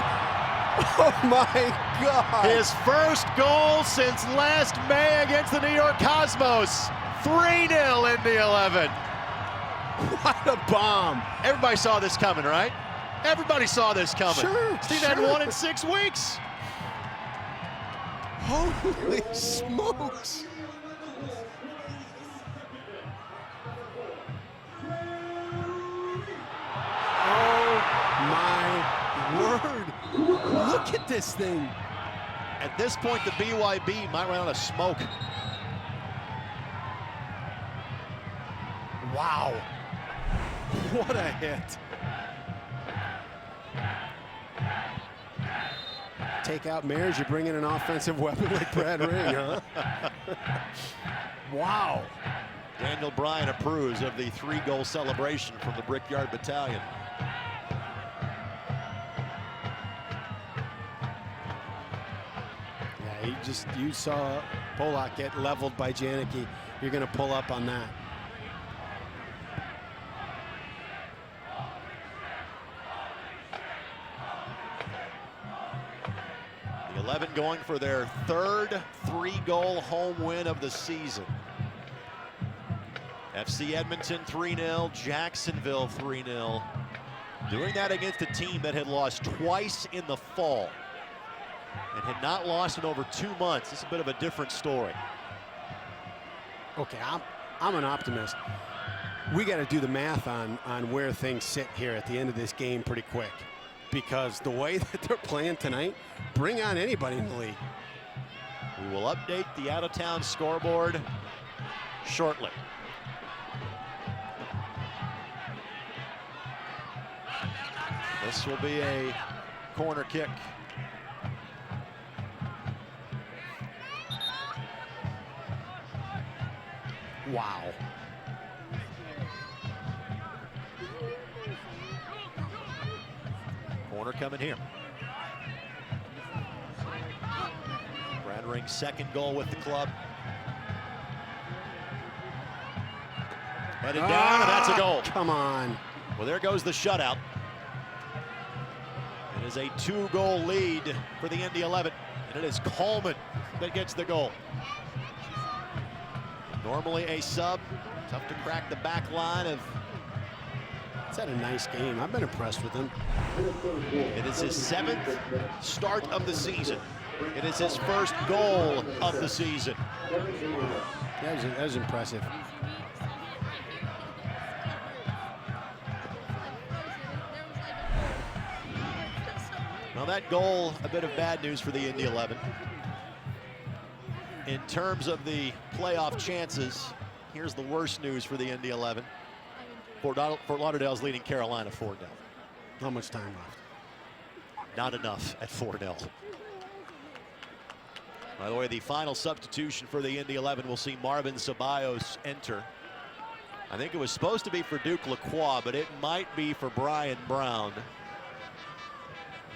[SPEAKER 2] Oh my God!
[SPEAKER 1] His first goal since last May against the New York Cosmos. 3-0 Indy 11.
[SPEAKER 2] What a bomb!
[SPEAKER 1] Everybody saw this coming, right? Everybody saw this coming.
[SPEAKER 2] Sure.
[SPEAKER 1] Steve had one in 6 weeks.
[SPEAKER 2] Holy smokes! Oh my word! Look at this thing.
[SPEAKER 1] At this point, the BYB might run out of smoke.
[SPEAKER 2] Wow! What a hit! Take out Mares, you bring in an offensive weapon like Brad Ring, huh? Wow.
[SPEAKER 1] Daniel Bryan approves of the 3-goal celebration from the Brickyard Battalion.
[SPEAKER 2] Yeah, you saw Polak get leveled by Janicki. You're going to pull up on that.
[SPEAKER 1] The 11 going for their third 3-goal home win of the season. FC Edmonton 3-0, Jacksonville 3-0. Doing that against a team that had lost twice in the fall and had not lost in over 2 months. It's a bit of a different story.
[SPEAKER 2] Okay, I'm an optimist. We got to do the math on where things sit here at the end of this game pretty quick. because the way that they're playing tonight, bring on anybody in the league.
[SPEAKER 1] We will update the out-of-town scoreboard shortly. This will be a corner kick.
[SPEAKER 2] Wow.
[SPEAKER 1] Corner coming here. Ring's second goal with the club. Headed down, and that's a goal.
[SPEAKER 2] Come on.
[SPEAKER 1] Well, there goes the shutout. It is a 2-goal lead for the Indy 11, and it is Coleman that gets the goal. Normally a sub, tough to crack the back line of.
[SPEAKER 2] He's had a nice game. I've been impressed with him.
[SPEAKER 1] It is his 7th start of the season. It is his first goal of the season.
[SPEAKER 2] That was impressive.
[SPEAKER 1] Well, that goal, a bit of bad news for the Indy 11. In terms of the playoff chances, here's the worst news for the Indy 11. Fort Lauderdale's leading Carolina 4-0.
[SPEAKER 2] How much time left?
[SPEAKER 1] Not enough at 4-0. By the way, the final substitution for the Indy 11 will see Marvin Ceballos enter. I think it was supposed to be for Duke Lacroix, but it might be for Brian Brown.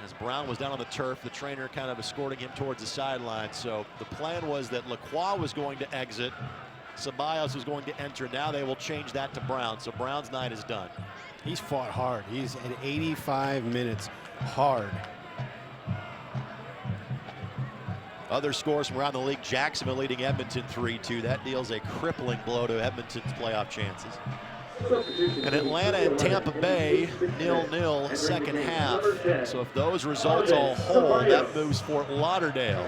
[SPEAKER 1] As Brown was down on the turf, the trainer kind of escorting him towards the sideline. So the plan was that Lacroix was going to exit, Ceballos was going to enter. Now they will change that to Brown. So Brown's night is done.
[SPEAKER 2] He's fought hard. He's at 85 minutes hard.
[SPEAKER 1] Other scores from around the league, Jacksonville leading Edmonton 3-2. That deals a crippling blow to Edmonton's playoff chances. And Atlanta and Tampa Bay 0-0 second half. So if those results all hold, that moves Fort Lauderdale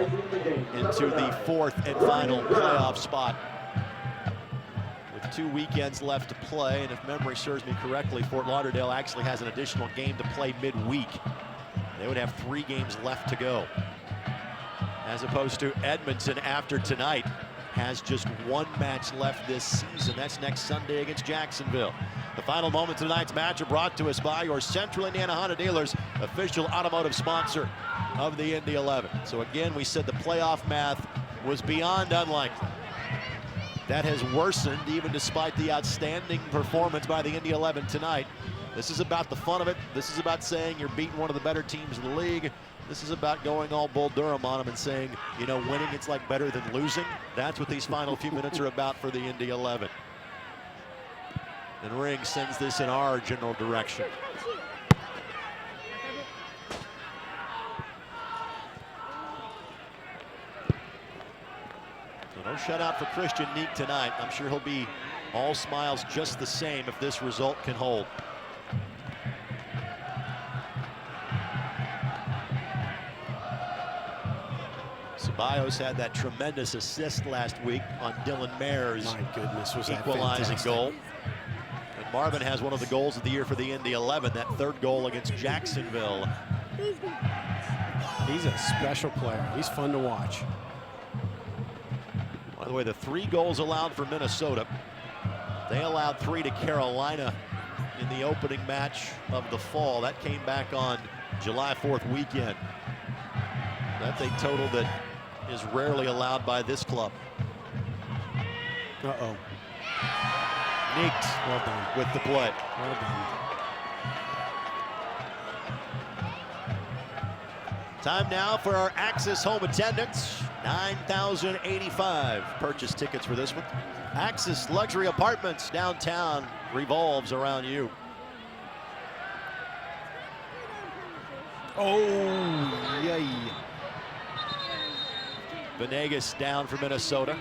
[SPEAKER 1] into the 4th and final playoff spot. With 2 weekends left to play, and if memory serves me correctly, Fort Lauderdale actually has an additional game to play midweek. They would have 3 games left to go. As opposed to Edmonton, after tonight, has just 1 match left this season. That's next Sunday against Jacksonville. The final moments of tonight's match are brought to us by your Central Indiana Honda dealers, official automotive sponsor of the Indy 11. So again, we said the playoff math was beyond unlikely. That has worsened even despite the outstanding performance by the Indy 11 tonight. This is about the fun of it. This is about saying you're beating one of the better teams in the league. This is about going all Bull Durham on them and saying, you know, winning it's like better than losing. That's what these final few minutes are about for the Indy 11. And Ring sends this in our general direction. So no shutout for Christian Neek tonight. I'm sure he'll be all smiles just the same if this result can hold. Ceballos had that tremendous assist last week on Dylan Mayer's equalizing goal. And Marvin has one of the goals of the year for the Indy 11, that 3rd goal against Jacksonville.
[SPEAKER 2] He's a special player. He's fun to watch.
[SPEAKER 1] By the way, the 3 goals allowed for Minnesota, they allowed 3 to Carolina in the opening match of the fall. That came back on July 4th weekend. That's a total that is rarely allowed by this club.
[SPEAKER 2] Uh-oh.
[SPEAKER 1] Neeked
[SPEAKER 2] Well done.
[SPEAKER 1] with the play.
[SPEAKER 2] Well done.
[SPEAKER 1] Time now for our Axis home attendance. 9,085 purchase tickets for this one. Axis Luxury Apartments downtown revolves around you.
[SPEAKER 2] Oh, yay.
[SPEAKER 1] Venegas down for Minnesota.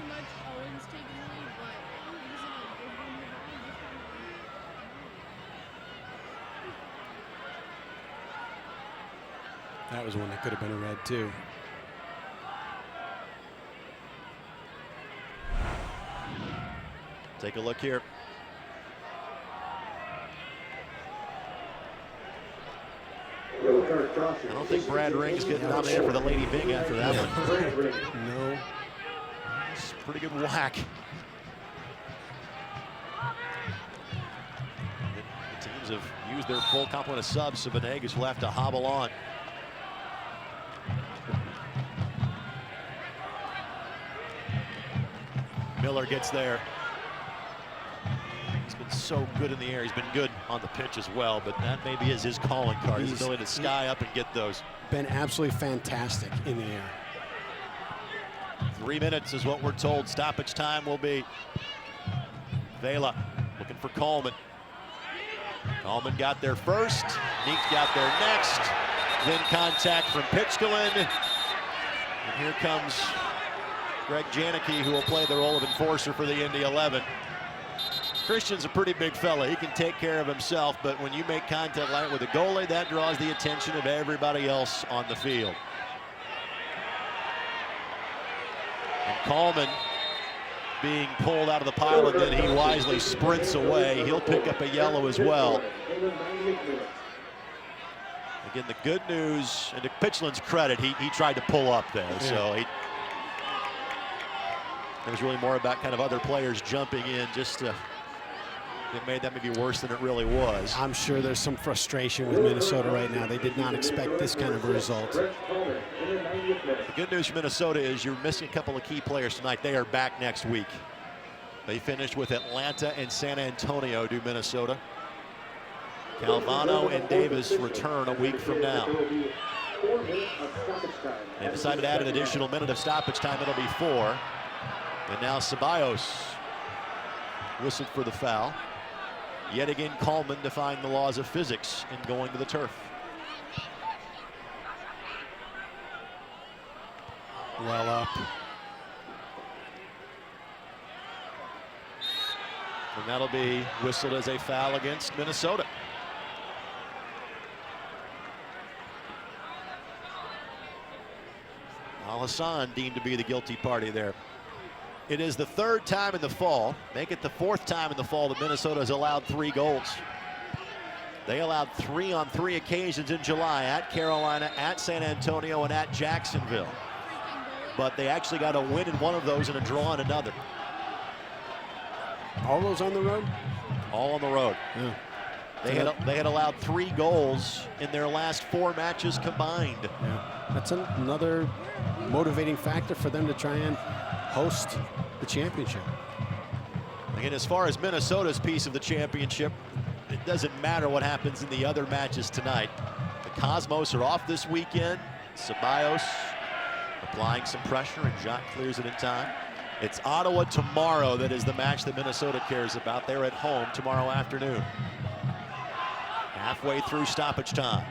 [SPEAKER 2] That was one that could have been a red, too.
[SPEAKER 1] Take a look here.
[SPEAKER 4] You'll return
[SPEAKER 1] I don't think Brad Ring's getting nominated for the Lady Bing after that one.
[SPEAKER 2] No.
[SPEAKER 1] It's a pretty good whack. The teams have used their full complement of subs, so Venegas will have to hobble on. Miller gets there. He's been so good in the air. He's been good on the pitch as well, but that maybe is his calling card, his ability to sky up and get those.
[SPEAKER 2] Been absolutely fantastic in the air.
[SPEAKER 1] 3 minutes is what we're told stoppage time will be. Vela looking for Coleman. Coleman got there first. Neek got there next. Then contact from Pitchkillen. And here comes Greg Janicki, who will play the role of enforcer for the Indy 11. Christian's a pretty big fella. He can take care of himself, but when you make contact like with a goalie, that draws the attention of everybody else on the field. And Coleman being pulled out of the pile, and then he wisely sprints away. He'll pick up a yellow as well. Again, the good news, and to Pitchland's credit, he tried to pull up there, so it was really more about kind of other players jumping in just to. It made that maybe worse than it really was.
[SPEAKER 2] I'm sure there's some frustration with Minnesota right now. They did not expect this kind of a result.
[SPEAKER 1] The good news for Minnesota is you're missing a couple of key players tonight. They are back next week. They finished with Atlanta and San Antonio, do Minnesota. Calvano and Davis return a week from now. They decided to add an additional minute of stoppage time. It'll be 4. And now Ceballos whistled for the foul. Yet again, Coleman defying the laws of physics in going to the turf.
[SPEAKER 2] Well up.
[SPEAKER 1] And that'll be whistled as a foul against Minnesota. Al-Hassan deemed to be the guilty party there. It is the 3rd time in the fall, make it the 4th time in the fall that Minnesota has allowed 3 goals. They allowed 3 on 3 occasions in July at Carolina, at San Antonio, and at Jacksonville. But they actually got a win in one of those and a draw in another.
[SPEAKER 2] All those on the road?
[SPEAKER 1] All on the road.
[SPEAKER 2] Yeah.
[SPEAKER 1] They had allowed 3 goals in their last 4 matches combined.
[SPEAKER 2] Yeah. That's another motivating factor for them to try and host the championship.
[SPEAKER 1] Again, as far as Minnesota's piece of the championship, it doesn't matter what happens in the other matches tonight. The Cosmos are off this weekend. Ceballos applying some pressure, and Jacques clears it in time. It's Ottawa tomorrow that is the match that Minnesota cares about. They're at home tomorrow afternoon. Halfway through stoppage time.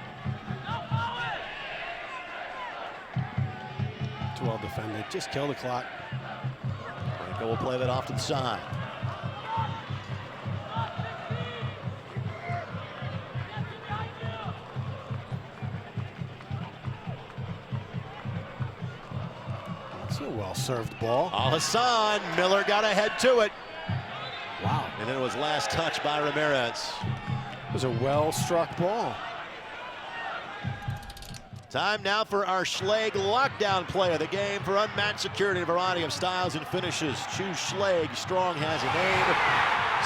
[SPEAKER 2] Too well defended. Just kill the clock.
[SPEAKER 1] Franco will play that off to the side.
[SPEAKER 2] It's a well-served ball.
[SPEAKER 1] Al-Hassan, Miller got ahead to it.
[SPEAKER 2] Wow.
[SPEAKER 1] And then it was last touch by Ramirez.
[SPEAKER 2] It was a well-struck ball.
[SPEAKER 1] Time now for our Schlage lockdown play of the game. For unmatched security, a variety of styles and finishes. Choose Schlage. Strong has a name.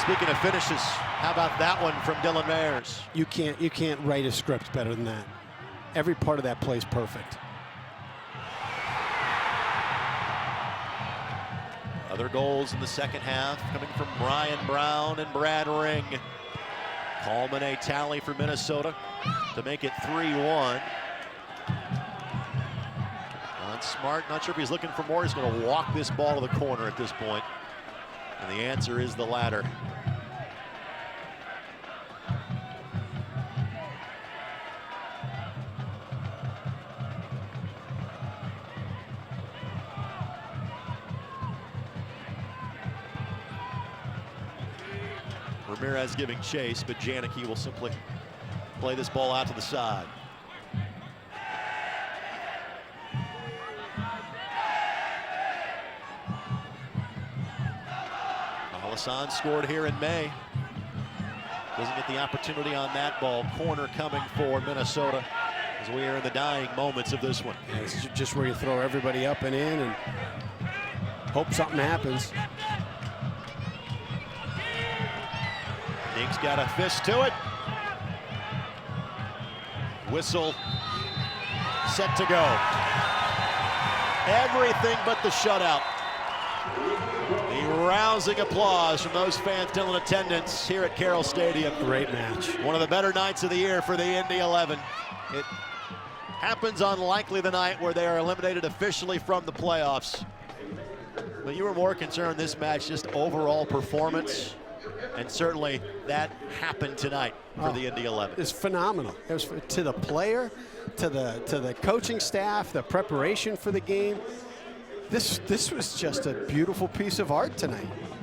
[SPEAKER 1] Speaking of finishes, how about that one from Dylan Mayers?
[SPEAKER 2] You can't write a script better than that. Every part of that play is perfect.
[SPEAKER 1] Other goals in the second half coming from Brian Brown and Brad Ring. Coleman a tally for Minnesota to make it 3-1. Smart, not sure if he's looking for more. He's going to walk this ball to the corner at this point. And the answer is the latter. Ramirez giving chase, but Janicki will simply play this ball out to the side. Al-Hassan scored here in May. Doesn't get the opportunity on that ball. Corner coming for Minnesota. as we are in the dying moments of this one.
[SPEAKER 2] Yeah, it's just where you throw everybody up and in and hope something happens.
[SPEAKER 1] Nick's got a fist to it. Whistle set to go. Everything but the shutout. The rousing applause from those fans still in attendance here at Carroll Stadium.
[SPEAKER 2] Great match.
[SPEAKER 1] One of the better nights of the year for the Indy 11. It happens on likely the night where they are eliminated officially from the playoffs. But you were more concerned this match, just overall performance, and certainly that happened tonight for the Indy 11.
[SPEAKER 2] It's phenomenal. It was to the player, to the coaching staff, the preparation for the game. This was just a beautiful piece of art tonight.